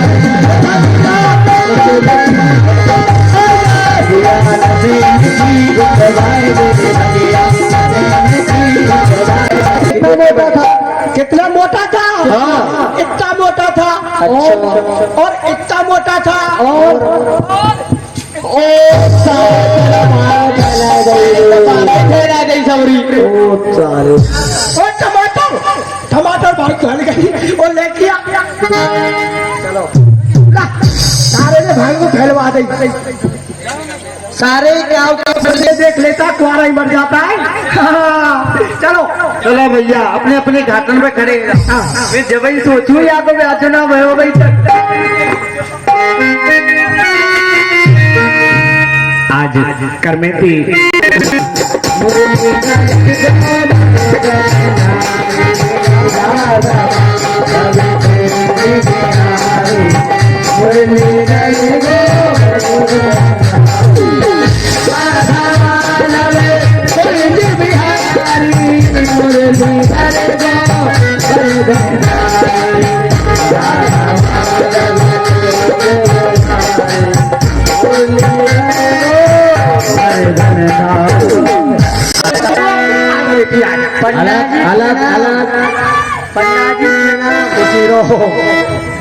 [SPEAKER 1] कितना मोटा था?
[SPEAKER 4] हाँ।
[SPEAKER 1] इतना मोटा था। और इतना मोटा था।
[SPEAKER 4] और
[SPEAKER 1] और टमाटर टमाटर बहुत गल गई और ले लिया। चलो ला, सारे ने भाई को फैलवा दी। सारे गांव का बच्चे देख लेता कुआरा ही मर जाता है। हाँ, चलो
[SPEAKER 3] चलो भैया अपने अपने घाटन पे खड़े मैं जब ही सोचू या तो मैं चुना भयो भाई
[SPEAKER 4] आज करमेती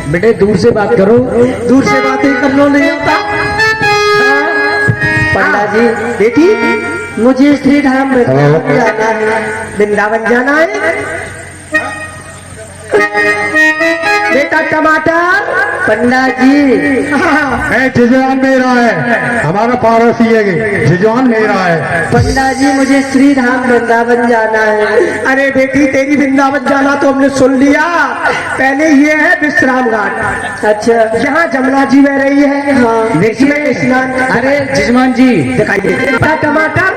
[SPEAKER 4] बेटे दूर से बात करो।
[SPEAKER 1] दूर से बातें करना नहीं आता। पंडा जी बेटी मुझे श्री धाम वृंदावन जाना है। वृंदावन जाना है बेटा। टमाटर पंडा जी
[SPEAKER 2] जिजवान मेरा है, हमारा पड़ोसी है, जिजवान मेरा है।
[SPEAKER 1] पंडा जी मुझे श्री धाम वृंदावन जाना है। अरे बेटी तेरी वृंदावन जाना तो हमने सुन लिया, पहले ये है विश्राम घाट। अच्छा यहाँ जमुना जी बह रही है। हाँ देखिए स्नान। अरे
[SPEAKER 4] जिजमान जी
[SPEAKER 1] दिखाइए। टमाटर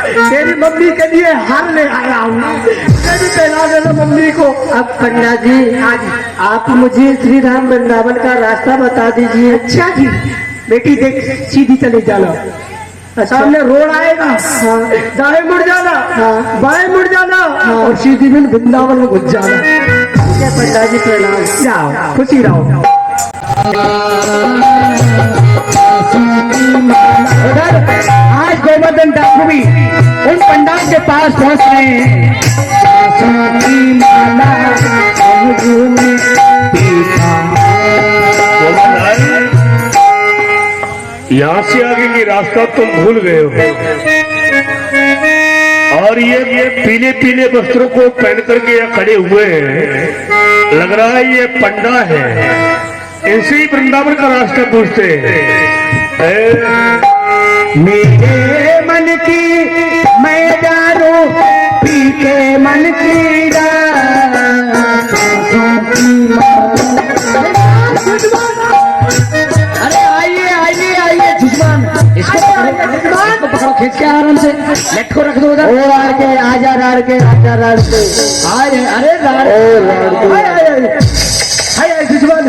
[SPEAKER 1] तेरी मम्मी के लिए हार ले आया हूँ, तेरी पहला देना मम्मी को। अब पंडा जी आज आप मुझे श्री धाम वृंदावन का रास्ता बता दीजिए। अच्छा जी बेटी देख सीधी चले जाना, सामने रोड आएगा। हाँ दाएं मुड़ जाना। हाँ बाएं मुड़ जाना। हाँ और सीधी बिन वृंदावन में घुस जाना। ठीक है पंडा जी प्रणाम। जाओ खुशी रहो।
[SPEAKER 4] आज गोवर्धन डाकू भी उन पंडाल के पास पहुंच रहे हैं।
[SPEAKER 2] यहाँ से आगे की रास्ता तुम भूल गए हो, और ये पीले पीले वस्त्रों को पहन करके यहाँ खड़े हुए हैं। लग रहा है ये पंडा है, इनसे ही वृंदावन का रास्ता पूछते हैं।
[SPEAKER 4] मेरे मन की मैं जानू पी के मन की अरे आइए आइए आइए जुजमान, इसको पकड़ो खींच के आराम से। लेट को रख दो उधर।
[SPEAKER 1] ओ राड़ के आजा राड़ के आजा राड़ के।
[SPEAKER 4] अरे अरे
[SPEAKER 1] जिजमान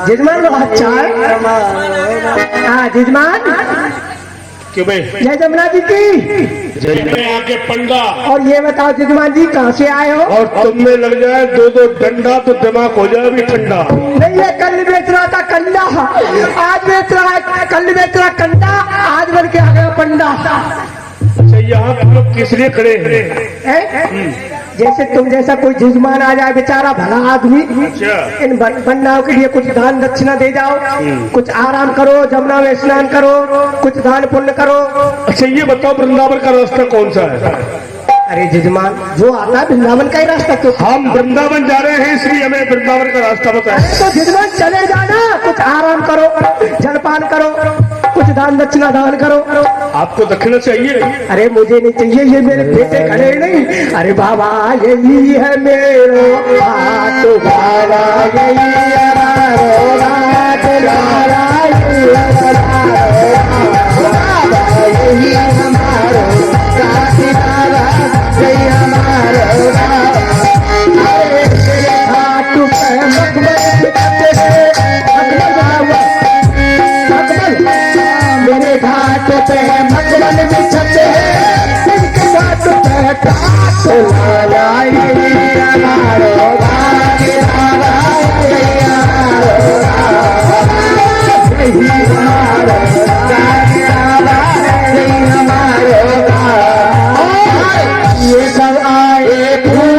[SPEAKER 1] जिजमान लोग अच्छा है। हाँ जिजमान
[SPEAKER 2] क्यों भाई?
[SPEAKER 1] जय जमुना जी की।
[SPEAKER 2] यहाँ के पंडा।
[SPEAKER 1] और ये बताओ जिजमान जी कहाँ से आए हो?
[SPEAKER 2] और तुमने लग जाए दो दो डंडा तो दिमाग हो जाए अभी ठंडा।
[SPEAKER 1] नहीं ये कल बेच रहा था कंडा, आज बेच रहा है। कल बेच रहा कंडा, आज बन के आ गया पंडा।
[SPEAKER 2] अच्छा यहाँ तुम लोग किस लिए खड़े हैं?
[SPEAKER 1] जैसे तुम जैसा कोई जजमान आ जाए बेचारा भला आदमी,
[SPEAKER 2] अच्छा।
[SPEAKER 1] इन बन्नाओं के लिए कुछ दान दक्षिणा दे जाओ, कुछ आराम करो, जमुना में स्नान करो, कुछ दान पुण्य करो।
[SPEAKER 2] अच्छा ये बताओ वृंदावन का रास्ता कौन सा है?
[SPEAKER 1] अरे जजमान जो आता है वृंदावन का ही रास्ता। तो
[SPEAKER 2] हम वृंदावन जा रहे हैं इसलिए हमें वृंदावन का रास्ता बताएं।
[SPEAKER 1] तो जजमान चले जाना, कुछ आराम करो, जलपान करो, कुछ दान दक्षिणा दान करो।
[SPEAKER 2] आपको दक्षिणा चाहिए?
[SPEAKER 1] अरे मुझे नहीं चाहिए, ये मेरे बेटे खड़े नहीं। अरे बाबा यही है मेरो हाथ, बाबा यही हमारो हाथ, बाबा यही हमारो साथ, बाबा यही हमारो हाथ पे
[SPEAKER 4] तो लाला ये हमारो भाग बाबा यही हमारो भाग, यही हमारो भाग बाबा यही हमारो भाग। ये सब आए फूल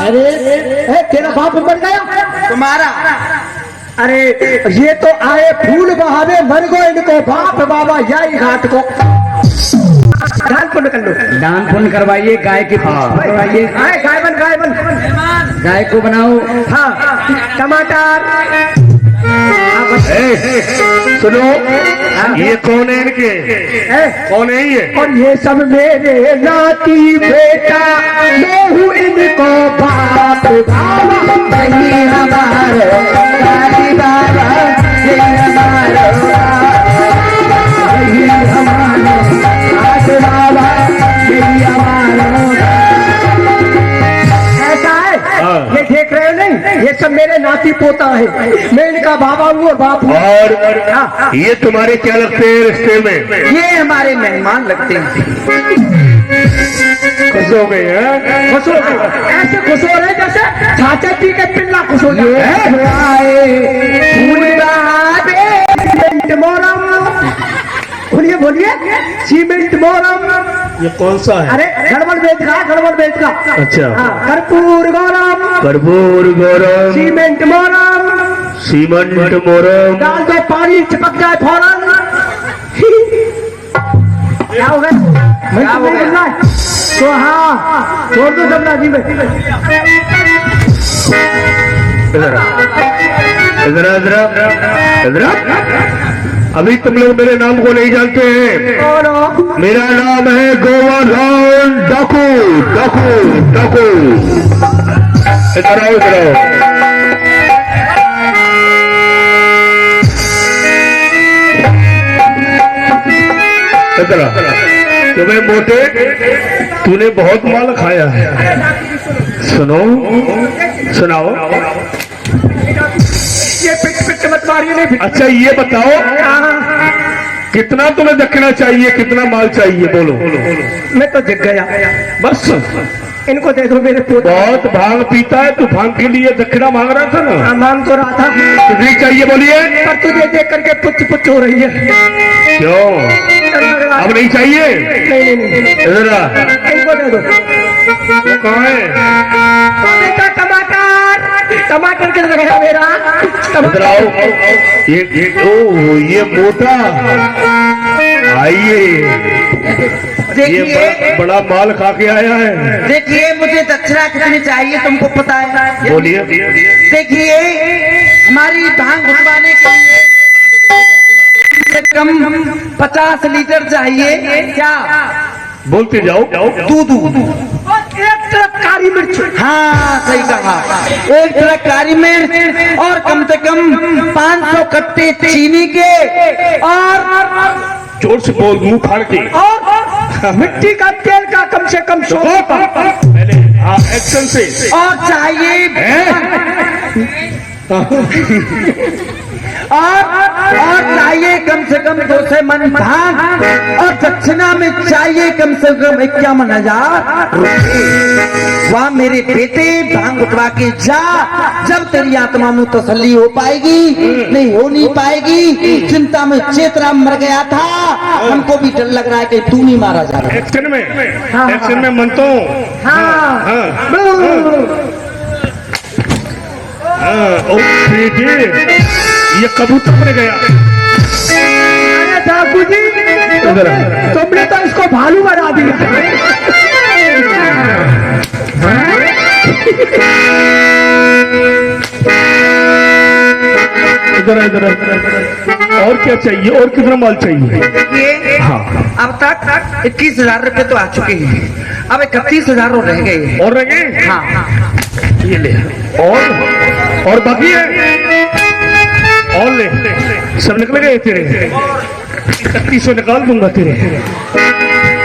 [SPEAKER 4] अरे तेरा बाप बन गया
[SPEAKER 3] तुम्हारा।
[SPEAKER 1] अरे ये तो आए फूल बहावे मर गो इनको बाप बाबा यही घाट को दान पुण्य कर लो।
[SPEAKER 4] दान पुण्य करवाइए, गाय की करवाइए,
[SPEAKER 1] गाय बन
[SPEAKER 4] गाय को बनाओ।
[SPEAKER 1] हाँ टमाटर
[SPEAKER 2] सुनो, ये कौन है इनके? कौन है ये?
[SPEAKER 1] और ये सब मेरे नाती बेटा, मैं हूँ इनको बाप बाबा
[SPEAKER 4] यही हमारो गाय बाबा यही हमारो यही हमारो भाग बाबा यही हमारो।
[SPEAKER 1] ऐसा है, ये देख रहे हो नहीं, ये सब मेरे नाती पोता है, मैं इनका बाबा हूँ और बाप हूँ।
[SPEAKER 2] और ये तुम्हारे क्या लगते हैं रिश्ते में?
[SPEAKER 3] ये हमारे मेहमान लगते हैं।
[SPEAKER 2] खुश हो गए हैं?
[SPEAKER 1] खुश हो गए, ऐसे खुश हो रहे जैसे चाचा जी के पिल्ला खुश हो
[SPEAKER 4] ये
[SPEAKER 1] जाए।
[SPEAKER 4] आए फूल
[SPEAKER 1] सीमेंट मोरम, बोलिए बोलिए, सीमेंट मोरम।
[SPEAKER 2] ये कौन सा है?
[SPEAKER 1] अरे गड़बड़ बेच का।
[SPEAKER 2] अच्छा।
[SPEAKER 1] हाँ, कर्पूर गौरम,
[SPEAKER 2] कर्पूर गौरम,
[SPEAKER 1] सीमेंट मोरम,
[SPEAKER 2] सीमेंट मोरम।
[SPEAKER 1] डाल दो पानी चिपक जाए फौरन। क्या हो गया?
[SPEAKER 3] क्या हो गया?
[SPEAKER 1] तो हाँ छोड़ दो जमुना जी में।
[SPEAKER 2] इधर आ, इधर आ, इधर आ, इधर आ। अभी तुम लोग मेरे नाम को नहीं जानते हैं।
[SPEAKER 1] बोलो।
[SPEAKER 2] मेरा नाम है गोवर्धन डाकू, डाकू, डाकू। इधर आओ, इधर आओ। इधर आ। तुम्हें मोटे, तूने बहुत माल खाया है। सुनो, सुनाओ।
[SPEAKER 1] ये पिट मत मारिए, नहीं पिट।
[SPEAKER 2] अच्छा ये बताओ, कितना तुम्हें दक्षिणा चाहिए, कितना माल चाहिए? बोलो।
[SPEAKER 1] मैं तो जग गया,
[SPEAKER 2] बस
[SPEAKER 1] इनको दे दो मेरे पोते।
[SPEAKER 2] बहुत भांग पीता है तू, भांग के लिए दक्षिणा मांग रहा था ना?
[SPEAKER 1] मांग तो रहा था,
[SPEAKER 2] कितनी चाहिए बोलिए?
[SPEAKER 1] पर तुझे देख करके पुच पुच हो रही है।
[SPEAKER 2] क्यों अब नहीं चाहिए?
[SPEAKER 1] नहीं,
[SPEAKER 2] इधर आ।
[SPEAKER 1] इनको दे दो।
[SPEAKER 2] वो कहाँ है?
[SPEAKER 1] बेटा टमाटर किधर गया मेरा?
[SPEAKER 2] इधर आओ। ये मोटा, आइए। ये
[SPEAKER 3] देखिए,
[SPEAKER 2] बड़ा माल खा के आया है।
[SPEAKER 3] देखिए मुझे दक्षिणा कितनी चाहिए तुमको पता है?
[SPEAKER 2] बोलिए।
[SPEAKER 3] देखिए हमारी भांग घुटवाने के लिए कम 50 लीटर चाहिए। क्या?
[SPEAKER 2] बोलते जाओ।
[SPEAKER 3] दूध।
[SPEAKER 1] एक तरफ काली मिर्च।
[SPEAKER 3] हाँ सही कहा, एक ट्रक काली मिर्च और कम से कम 500 कट्टे चीनी के और
[SPEAKER 2] जोर से बोल, मुंह फाड़ के।
[SPEAKER 1] और मिट्टी का तेल का कम से कम 100
[SPEAKER 2] पहले हाँ, एक्शन से।
[SPEAKER 3] और चाहिए और चाहिए कम से कम 200 मन धान और दक्षिणा में चाहिए कम से कम 51,000 रुपये। वाह मेरे बेटे, भांग उठवा के जा, जब तेरी आत्मा में तसल्ली हो पाएगी। नहीं हो नहीं पाएगी, चिंता में चेतराम मर गया था, हमको भी डर लग रहा है कि तू नहीं मारा जा रहा।
[SPEAKER 2] एक्शन में, एक्शन में मनता हूँ। ये कबूतर में गया।
[SPEAKER 1] अरे डाकू जी, तुमने तो इसको भालू बना दिया।
[SPEAKER 2] इधर इधर और क्या चाहिए? और कितना माल चाहिए?
[SPEAKER 3] ये
[SPEAKER 2] हाँ।
[SPEAKER 3] अब तक 21,000 रुपए तो आ चुके हैं, अब 31,000 रह गए।
[SPEAKER 2] और रह गए?
[SPEAKER 3] हाँ
[SPEAKER 2] ये ले। और बाकी है? और ले, सब निकल गए तेरे। 3100 निकाल दूंगा तेरे।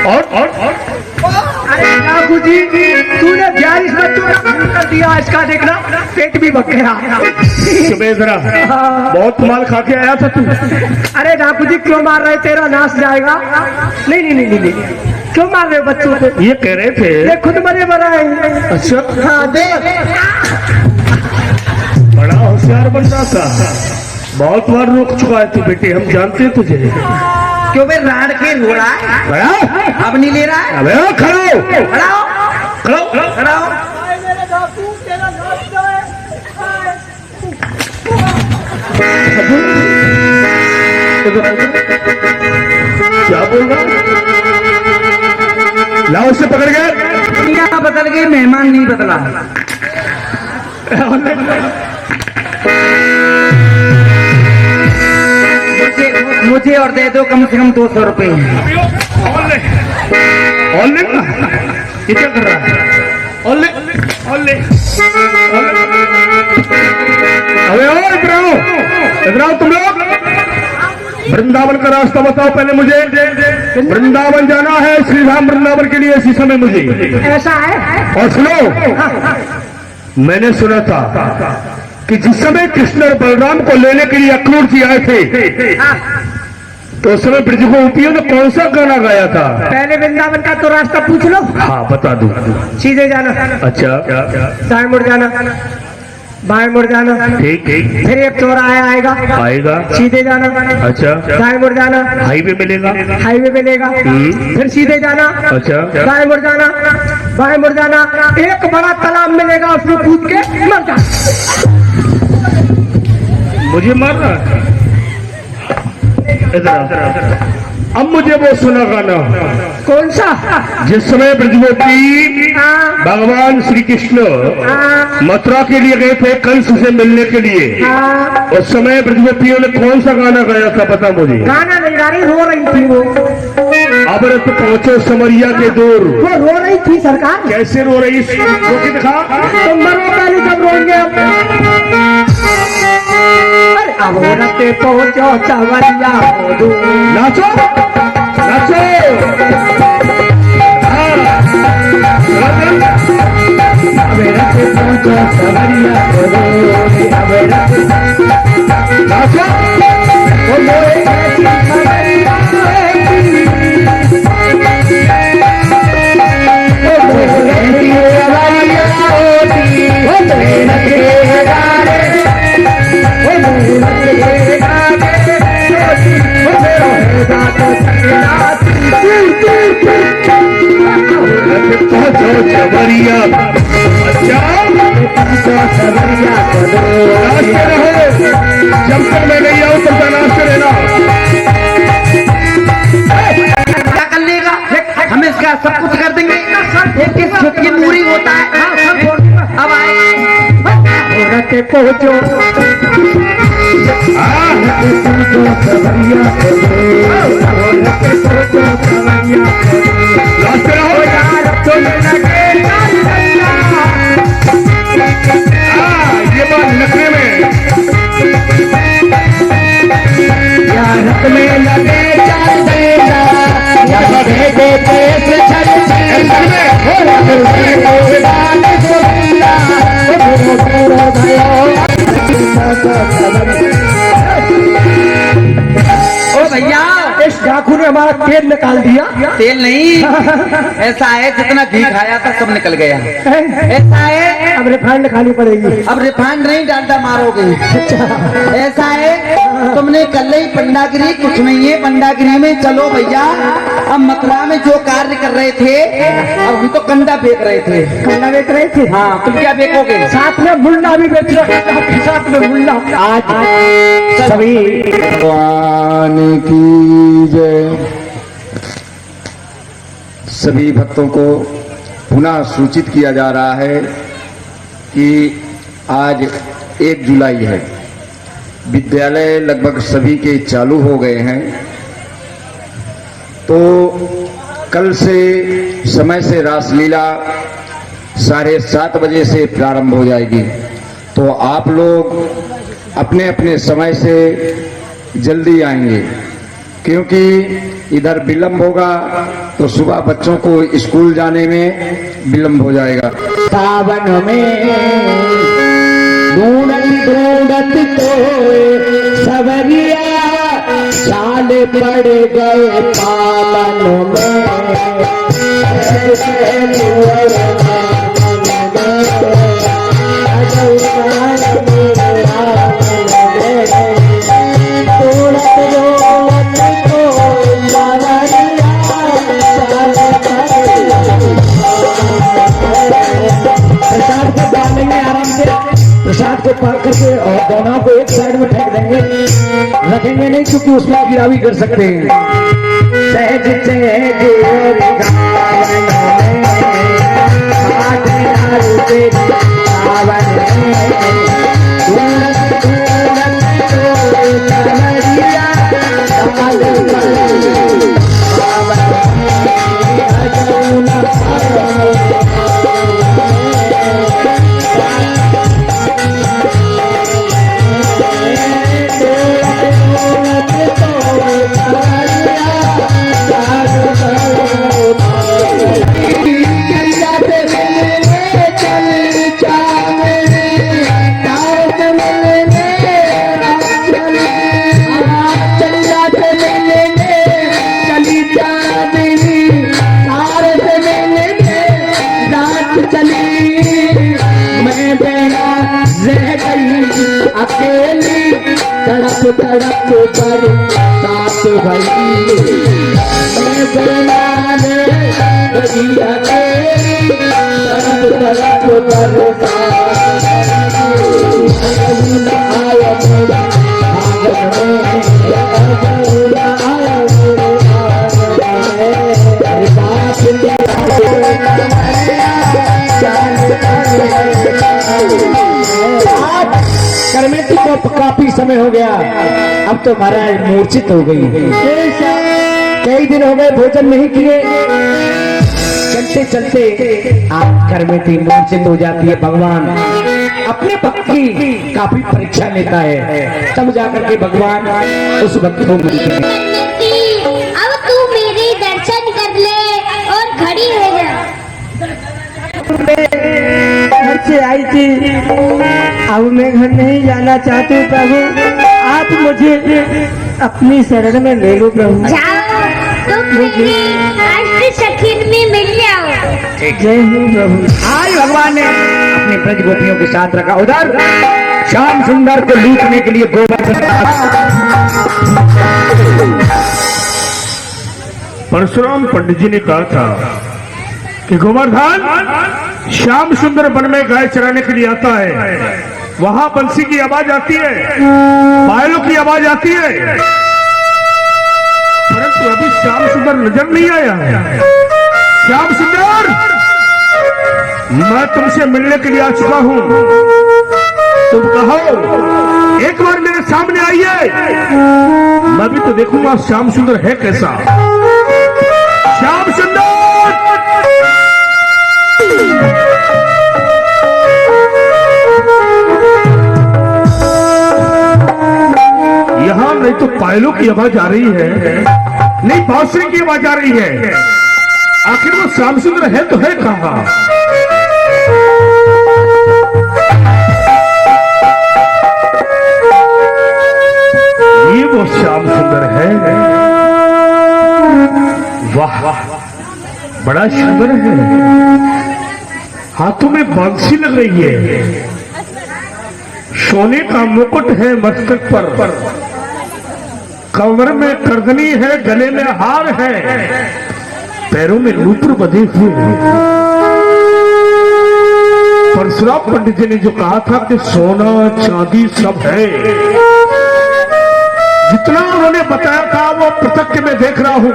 [SPEAKER 2] और
[SPEAKER 1] अरे ठाकुर जी, तूने 42 बच्चों का खून कर दिया, इसका देखना पेट भी भग गया।
[SPEAKER 2] सुबह जरा बहुत माल खा के आया था तू।
[SPEAKER 1] अरे ठाकुर जी क्यों मार रहे, तेरा नाश जाएगा। नहीं नहीं नहीं नहीं, क्यों मार रहे हो बच्चों को?
[SPEAKER 2] ये कह रहे थे
[SPEAKER 1] ये खुद मरे मराए।
[SPEAKER 2] अच्छा,
[SPEAKER 1] हाँ देख,
[SPEAKER 2] बड़ा होशियार बन रहा था, बहुत बार रोक चुका है तू बेटे, हम जानते हैं तुझे।
[SPEAKER 3] क्यों बे राड के रो रहा है?
[SPEAKER 2] बड़ा
[SPEAKER 3] अब नहीं ले रहा है?
[SPEAKER 2] अबे ओ, खड़ो
[SPEAKER 3] खड़ा हो,
[SPEAKER 2] खड़ो
[SPEAKER 3] खड़ा हो।
[SPEAKER 2] क्या बोल रहा? लाओ उसे पकड़ गए।
[SPEAKER 3] दुनिया बदल गई, मेहमान नहीं बदला। मुझे और दे दो कम से कम 200 रुपए।
[SPEAKER 2] ये क्या कर रहा है? ओले ओले अबे ओ इधर आओ, इधर आओ तुम लोग। वृंदावन का रास्ता बताओ पहले मुझे। वृंदावन जाना है, श्री राम वृंदावन के लिए इसी समय मुझे।
[SPEAKER 1] ऐसा है?
[SPEAKER 2] और सुनो, मैंने सुना था कि जिस समय कृष्ण और बलराम को लेने के लिए अक्रूर जी आए थे, तो उस समय ब्रजगोपियों ने कौन सा गाना गाया था?
[SPEAKER 1] पहले वृंदावन का तो रास्ता पूछ लो।
[SPEAKER 2] हाँ बता दूं।
[SPEAKER 1] सीधे जाना,
[SPEAKER 2] अच्छा,
[SPEAKER 1] दाएं मुड़ जाना, बाएं मुड़ जाना,
[SPEAKER 2] ठीक ठीक,
[SPEAKER 1] फिर एक चौराहा आएगा,
[SPEAKER 2] आएगा।
[SPEAKER 1] सीधे जाना,
[SPEAKER 2] अच्छा,
[SPEAKER 1] दाएं मुड़ जाना,
[SPEAKER 2] हाईवे मिलेगा।
[SPEAKER 1] हाईवे मिलेगा, फिर सीधे जाना,
[SPEAKER 2] अच्छा,
[SPEAKER 1] दाएं मुड़ जाना, बाएं मुड़ जाना, एक बड़ा तालाब मिलेगा, उसमें कूद के मर जा।
[SPEAKER 2] मुझे मार रहा है? इधर आओ। अब मुझे वो सुना गाना,
[SPEAKER 1] कौन सा?
[SPEAKER 2] जिस समय ब्रजगोपी
[SPEAKER 1] हाँ,
[SPEAKER 2] भगवान श्री कृष्ण
[SPEAKER 1] हाँ,
[SPEAKER 2] मथुरा के लिए गए थे कंस से मिलने के लिए,
[SPEAKER 1] हाँ।
[SPEAKER 2] उस समय ब्रजगोपियों ने कौन सा गाना गाया था बता मुझे।
[SPEAKER 1] गाना नहीं गा रही, रो रही थी वो।
[SPEAKER 2] अब रत पहुंचो समरिया के दूर।
[SPEAKER 1] वो रो रही थी सरकार।
[SPEAKER 2] कैसे रो रही, रो के दिखा।
[SPEAKER 1] तुम मरो पहले जब रोएंगे हम। अरे अब रते पहुंचो सवरिया को दूर।
[SPEAKER 2] नाचो नाचो।
[SPEAKER 1] अब रते पहुंचो सवरिया को दूर। अब रते
[SPEAKER 2] नाचो।
[SPEAKER 1] वो मोए कैसी सवरिया है। वो मोए कैसी सवरिया होती। वो मेहनत के गाने, वो मेहनत के गाने, वो मेरा हैदा तो चलाती।
[SPEAKER 2] पहुंचो चवरिया। अच्छा,
[SPEAKER 1] पहुंचो सवरिया को दूर।
[SPEAKER 2] नाचते रहो, जब तक मैं नहीं आऊं तब तक नाचते रहना।
[SPEAKER 3] क्या कर लेगा? हम इसका सब कुछ कर देंगे। एक किस छुट्टी पूरी होता है। अब आए
[SPEAKER 1] रते पहुंचो सवरिया को दूर। रते पहुंचो सवरिया को दूर।
[SPEAKER 2] नाचते रहो यार,
[SPEAKER 1] तुम लगे
[SPEAKER 2] ये बात नखरे में।
[SPEAKER 1] यारत में लगे चल देना, यहाँ भेदे देश छल छल। हो रखल में दान सुनना, वो तेरो भयो।
[SPEAKER 3] ओ भैया,
[SPEAKER 1] इस डाकू ने हमारा तेल निकाल दिया।
[SPEAKER 3] तेल नहीं, ऐसा है जितना घी खाया था सब निकल गया। ऐसा है,
[SPEAKER 1] अब रिफाइंड खानी पड़ेगी।
[SPEAKER 3] अब रिफाइंड नहीं डालडा मारोगे। ऐसा है, तुमने कल ही पंडागिरी, कुछ नहीं है पंडागिरी में। चलो भैया, अब मथुरा में जो कार्य कर रहे थे, अब हम तो कंडा बेच रहे थे।
[SPEAKER 1] खाना बेच रहे थे।
[SPEAKER 3] हाँ, तुम क्या बेचोगे?
[SPEAKER 1] साथ में मुंडा भी बेच रहे थे। साथ में मुंडा। आज सभी
[SPEAKER 4] भगवान की जय। सभी भक्तों को पुनः सूचित किया जा रहा है कि आज 1 जुलाई है। विद्यालय लगभग सभी के चालू हो गए हैं, तो कल से समय से रासलीला 7:30 बजे से प्रारंभ हो जाएगी। तो आप लोग अपने अपने समय से जल्दी आएंगे, क्योंकि इधर विलम्ब होगा तो सुबह बच्चों को स्कूल जाने में विलम्ब हो जाएगा।
[SPEAKER 1] सावन में ढूंढत ढूंढत तो सवरिया चाल पड़ गए पावन में। प्रसाद को डालेंगे आराम से, प्रसाद को पाक करके और दोनों को एक साइड में फेंक देंगे, रखेंगे नहीं क्योंकि उसमें गिरावी कर सकते हैं। सहज सहज अकेली तड़प तड़प पर साथ भई मैं बिना रे बड़ी अकेली तड़प तड़प पर साथ आया मेरा करमेती को काफी समय हो गया, अब तो महाराज मूर्छित हो गई। कई दिन हो गए भोजन नहीं किए, चलते चलते आप करमेती मूर्छित हो जाती है। भगवान अपने भक्त की काफी परीक्षा लेता है, तब जाकर के भगवान उस भक्त को मिलते हैं।
[SPEAKER 5] अब तू मेरे दर्शन कर ले और खड़ी हो जा।
[SPEAKER 3] घर से आई थी, अब मैं घर नहीं जाना चाहती हूँ प्रभु, आप मुझे अपनी शरण में ले लो प्रभु।
[SPEAKER 5] जाओ तुम मेरे अष्ट सखीन में मिल जाओ।
[SPEAKER 3] जय हो प्रभु।
[SPEAKER 4] आज भगवान ने अपने ब्रज गोपियों के साथ रखा। उधर श्याम सुंदर को लूटने के लिए गोवर्धन
[SPEAKER 2] परशुराम पंडित जी ने कहा था कि गोवर्धन श्याम सुंदर वन में गाय चराने के लिए आता है, वहां बंसी की आवाज आती है, पायलों की आवाज आती है, परंतु अभी श्याम सुंदर नजर नहीं आया है। श्याम सुंदर, मैं तुमसे मिलने के लिए आ चुका हूं, तुम कहो एक बार मेरे सामने आइए, मैं भी तो देखूंगा श्याम सुंदर है कैसा। श्याम सुंदर यहाँ नहीं तो पायलों की आवाज आ रही है, नहीं बांसुरी की आवाज आ रही है, आखिर वो श्याम सुंदर है तो है कहाँ। ये वो श्याम सुंदर है, वाह बड़ा सुंदर है, हाथों में बंसी लग रही है, सोने का मुकुट है मस्तक पर, कमर में करदनी है, गले में हार है, पैरों में नूपुर बंधे हुए हैं। परशुराम पंडित जी ने जो कहा था कि सोना चांदी सब है, जितना उन्होंने बताया था वो प्रत्यक्ष में देख रहा हूं,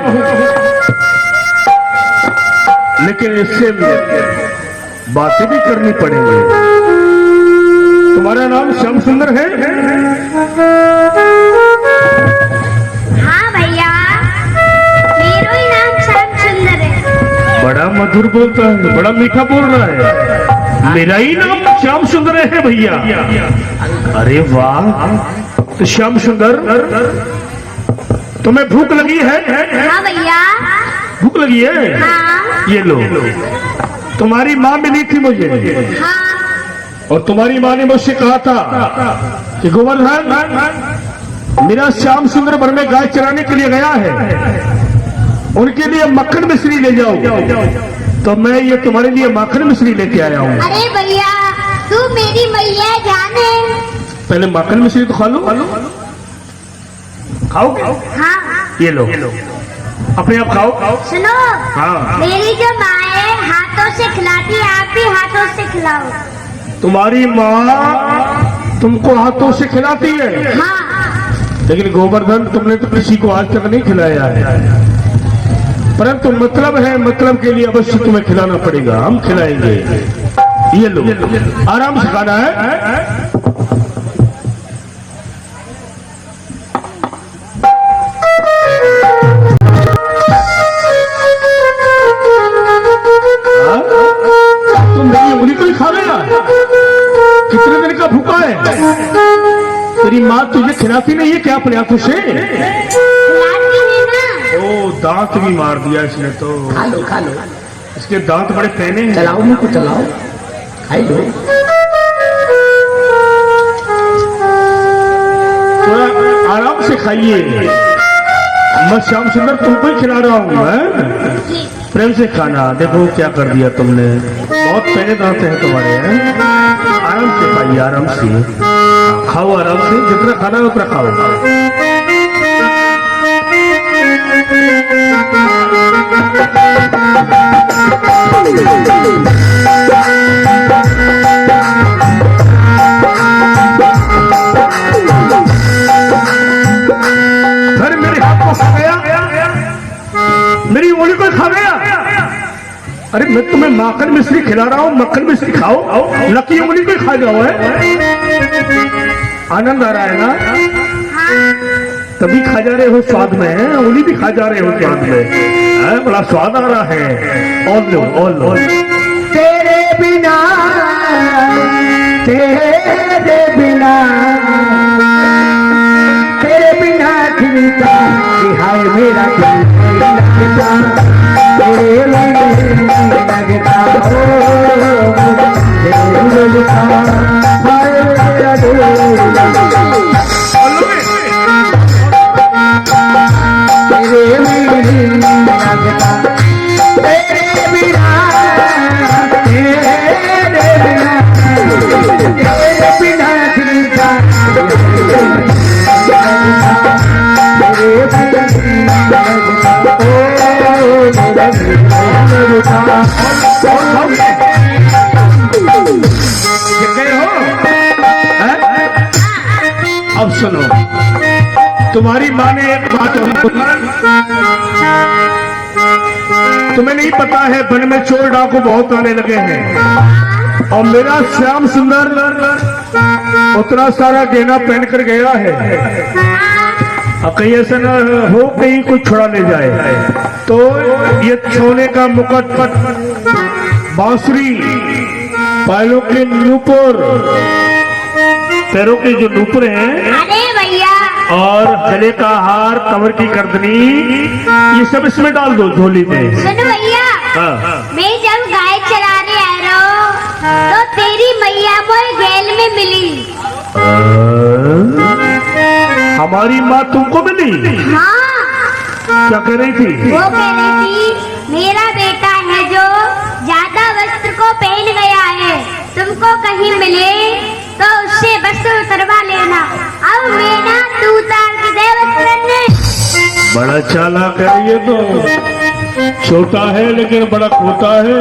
[SPEAKER 2] लेकिन इससे बातें भी करनी पड़ेंगी। तुम्हारा नाम श्याम सुंदर है?
[SPEAKER 5] हाँ भैया, मेरा ही नाम श्याम सुंदर है।
[SPEAKER 2] बड़ा मधुर बोलता है, बड़ा मीठा बोल रहा है। मेरा ही नाम श्याम सुंदर है भैया। अरे वाह, तो श्याम सुंदर तुम्हें भूख लगी है?
[SPEAKER 5] हाँ भैया।
[SPEAKER 2] भूख लगी है?
[SPEAKER 5] हाँ।
[SPEAKER 2] ये लो, तुम्हारी माँ मिली थी मुझे,
[SPEAKER 5] हाँ।
[SPEAKER 2] और तुम्हारी माँ ने मुझसे कहा था कि गोवर्धन, मेरा श्याम सुंदर वन में गाय चराने के लिए गया है, उनके लिए मक्खन मिश्री ले जाओ। तो मैं ये तुम्हारे लिए मक्खन मिश्री लेके आया हूँ।
[SPEAKER 5] अरे भैया, तू मेरी मैया जाने।
[SPEAKER 2] पहले मक्खन मिश्री तो खा लो। खाओगे?
[SPEAKER 5] हाँ।
[SPEAKER 2] ये लो, अपने आप खाओ।
[SPEAKER 5] सुनो,
[SPEAKER 2] हाँ।
[SPEAKER 5] मेरी जो माँ है हाथों से खिलाती, आप भी हाथों से खिलाओ।
[SPEAKER 2] तुम्हारी माँ तुमको हाथों से खिलाती है?
[SPEAKER 5] हाँ।
[SPEAKER 2] लेकिन गोवर्धन, तुमने तो किसी को आज तक नहीं खिलाया है, परंतु मतलब है, मतलब के लिए अवश्य तुम्हें खिलाना पड़ेगा, हम खिलाएंगे। ये लो, आराम से खाना है। तुम मेरी उंगली को ही खा लेगा? कितने दिन का भूखा है? तेरी माँ तुझे खिलाती नहीं है क्या अपने हाथों से?
[SPEAKER 5] खिलाती है ना।
[SPEAKER 2] ओ, दांत भी मार दिया इसने तो।
[SPEAKER 4] खा लो खा लो,
[SPEAKER 2] इसके दांत बड़े पहने हैं।
[SPEAKER 4] चलाओ मुंह को चलाओ, खाई लो।
[SPEAKER 2] थोड़ा आराम से खाइए, मैं श्याम सुंदर तुमको ही खिला रहा हूँ। प्रेम से खाना। देखो क्या कर दिया तुमने, बहुत पहले दांत हैं तुम्हारे हैं। आराम से खाइए, आराम से खाओ, आराम से जितना खाना है उतना खाओ। फिर मेरे हाथ को खा गया, मेरी उंगली को खा गया। अरे मैं तुम्हें माखन मिश्री खिला रहा हूँ, मक्खन मिश्री खाओ, लकी उंगली को खा जाओ। है आनंद आ रहा है ना? तभी खा जा रहे हो स्वाद में, उंगली भी खा जा रहे हो स्वाद में। बड़ा स्वाद आ रहा है। और लो, और लो।
[SPEAKER 4] तेरे बिना, तेरे बिना, तेरे बिना खिलता हाय मेरा दिल लगता, तेरे लगता हो तेरे लगता हाय मेरा दिल तेरे लगता, तेरे बिना, तेरे बिना, तेरे बिना खिलता
[SPEAKER 2] अब सुनो, तुम्हारी माँ ने एक बात बोली, तुम्हें नहीं पता है वन में चोर डाकू बहुत आने लगे हैं, और मेरा श्याम सुंदर उतना सारा गहना पहन कर गया है, और कहीं ऐसा न हो कहीं कोई छुड़ा ले जाए। तो ये सोने का मुकुट, बांसुरी, पैरों के नूपुर, पैरों के जो नूपुर हैं,
[SPEAKER 5] अरे भैया,
[SPEAKER 2] और गले का हार, कमर की करदनी, ये सब इसमें डाल दो झोली में।
[SPEAKER 5] सुनो भैया, मैं जब गाय चराने आ रहा हूँ तो तेरी मैया मोए जेल में मिली।
[SPEAKER 2] हमारी माँ तुमको मिली?
[SPEAKER 5] हाँ।
[SPEAKER 2] क्या कह रही थी?
[SPEAKER 5] वो कह रही थी मेरा बेटा है जो ज्यादा वस्त्र को पहन गया है, तुमको कहीं मिले तो उससे वस्त्र उतरवा लेना। अब मेरा तू उतार के दे वस्त्र।
[SPEAKER 2] बड़ा चालाक है ये तो, छोटा है लेकिन बड़ा खोटा है,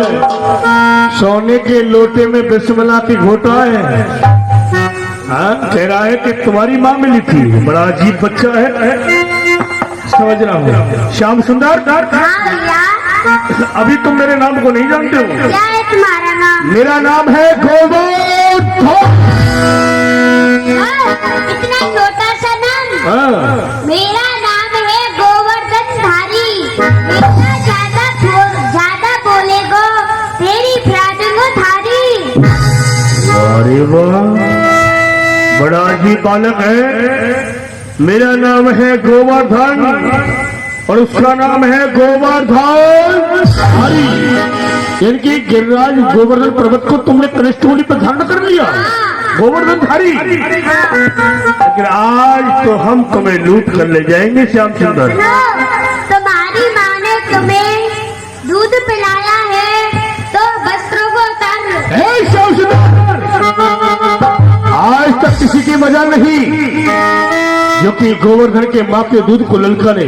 [SPEAKER 2] सोने के लोटे में बिस्मिल्लाह की घोटा है। हाँ, कह रहा है कि तुम्हारी माँ मिली थी। बड़ा अजीब बच्चा है, समझ रहा हूँ। श्याम सुंदर,
[SPEAKER 5] हाँ भैया।
[SPEAKER 2] अभी तुम मेरे नाम को नहीं जानते हो?
[SPEAKER 5] क्या है तुम्हारा नाम?
[SPEAKER 2] मेरा नाम है गोवर्धन।
[SPEAKER 5] इतना छोटा सा नाम?
[SPEAKER 2] हाँ।
[SPEAKER 5] मेरा नाम है गोवर्धन धारी। बेटा ज्यादा बोलेगो तेरी फ्राडिंगो धारी।
[SPEAKER 2] अरे वाह, बड़ा अजीब बालक है। मेरा नाम है गोवर्धन और उसका नाम है गोवर्धन धारी। इनकी गिरिराज गोवर्धन पर्वत को तुमने कनिष्ठमुनि पर धारण कर लिया, गोवर्धन धारी। लेकिन आज तो हम तुम्हें लूट कर ले जाएंगे श्याम सुंदर।
[SPEAKER 5] तुम्हारी माँ ने तुम्हें दूध पिलाया है तो वस्त्रों को उतार लो।
[SPEAKER 2] हे श्याम सुंदर, आज तक किसी की मजा नहीं जो कि गोवर्धन के माँ के दूध को ललकारे।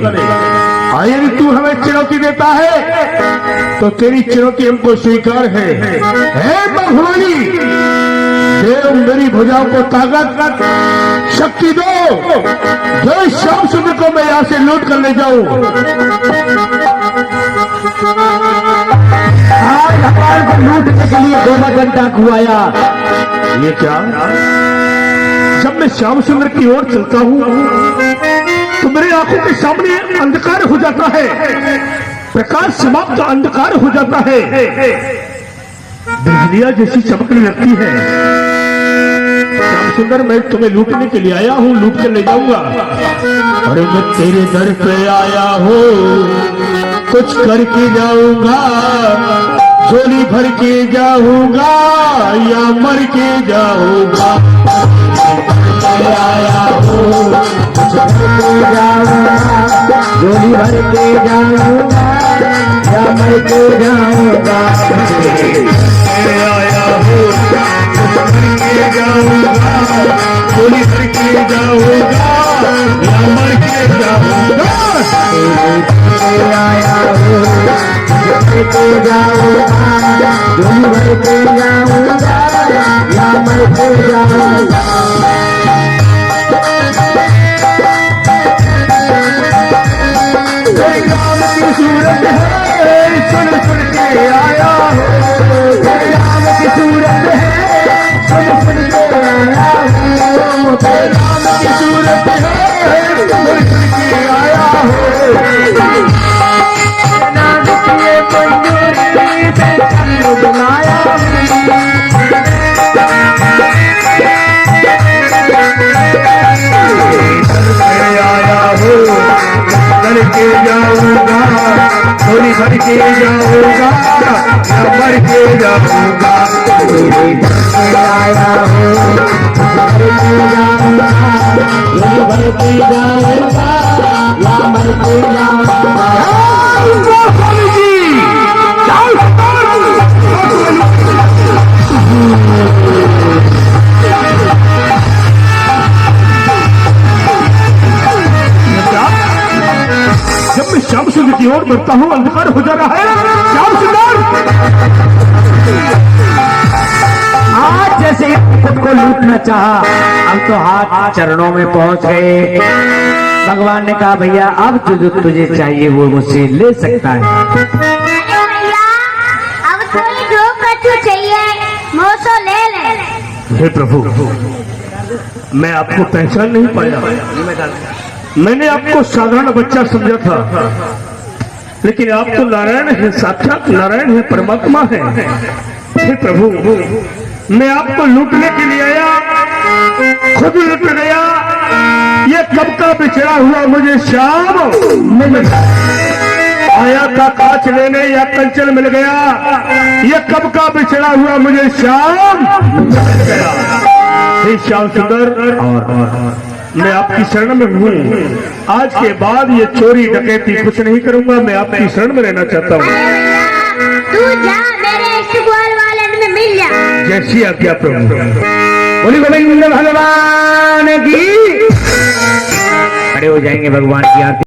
[SPEAKER 2] यदि तू हमें चुनौती देता है तो तेरी चुनौती हमको स्वीकार है। हे भगवानी, देव मेरी भुजाओं को ताकत शक्ति दो जो श्याम सुंदर को मैं यहाँ से लूट कर ले जाऊं।
[SPEAKER 4] आज हमारे को लूटने के लिए गोवर्धन डाकू आया।
[SPEAKER 2] ये क्या? जब मैं श्याम सुंदर की ओर चलता हूँ तो मेरे आंखों के सामने अंधकार हो जाता है, प्रकाश समाप्त अंधकार हो जाता है, बिजलियां जैसी चमकने लगती है। श्याम सुंदर, मैं तुम्हें लूटने के लिए आया हूँ, लूट कर ले जाऊंगा। अरे मैं तेरे दर पे आया हूँ, कुछ करके जाऊंगा, झोली भर के जाऊंगा या मर के जाऊंगा।
[SPEAKER 4] आया हूँ, कुछ करके जाऊंगा, झोली भर के जाऊंगा या मर के जाऊंगा।
[SPEAKER 2] आया हूँ, कुछ करके जाऊंगा, झोली भर के जाऊंगा या मर के जाऊंगा।
[SPEAKER 4] आया हूँ, कुछ करके जाऊंगा, झोली भर के जाऊंगा या मर के जाऊंगा।
[SPEAKER 2] राम की सूरत है, सुन सुन के आया हूँ।
[SPEAKER 4] राम की सूरत है, सुन सुन के आया हूँ।
[SPEAKER 2] राम की सूरत है, सुन सुन के आया हूँ।
[SPEAKER 4] नाम किए मंजूरी से चल बुलाया
[SPEAKER 2] आया हूँ, करके जाऊंगा, थोड़ी भर के जाऊंगा या मर के जाऊंगा।
[SPEAKER 4] आया हूँ, करके जाऊंगा, झोली भर के जाऊंगा या मर के जाऊंगा।
[SPEAKER 2] जब मैं श्याम सुंदर की ओर बढ़ता हूँ अंधकार हो जा रहा है। श्याम सुंदर,
[SPEAKER 4] आज जैसे खुद को लूटना चाहा, अब तो हाथ चरणों में पहुंच गए। भगवान ने कहा भैया अब जो तुझे चाहिए वो मुझसे ले सकता है।
[SPEAKER 5] अरे भैया, अब तो ये जो कछु चाहिए मोसो ले ले।
[SPEAKER 2] हे प्रभु, मैं आपको पहचान नहीं पाया। मैंने आपको साधारण बच्चा समझा था, लेकिन आप तो नारायण है, साक्षात नारायण है, परमात्मा है। हे प्रभु, मैं आपको लूटने के लिए आया, खुद लूट गया। ये कब का बिछड़ा हुआ मुझे श्याम मिल गया। आया था कांच लेने या कंचन मिल गया। ये कब का बिछड़ा हुआ मुझे श्याम मिल गया। हे श्याम सुंदर, और मैं आपकी शरण में हूँ। आज के बाद ये चोरी डकैती कुछ नहीं करूंगा, मैं आपकी शरण में रहना चाहता हूँ।
[SPEAKER 5] तू जा, मेरे इष्टग्वाल वाले में मिल जा।
[SPEAKER 2] जैसी आज्ञा प्रभु।
[SPEAKER 4] बोली गोविंद भगवान की। खड़े हो जाएंगे भगवान की आरती।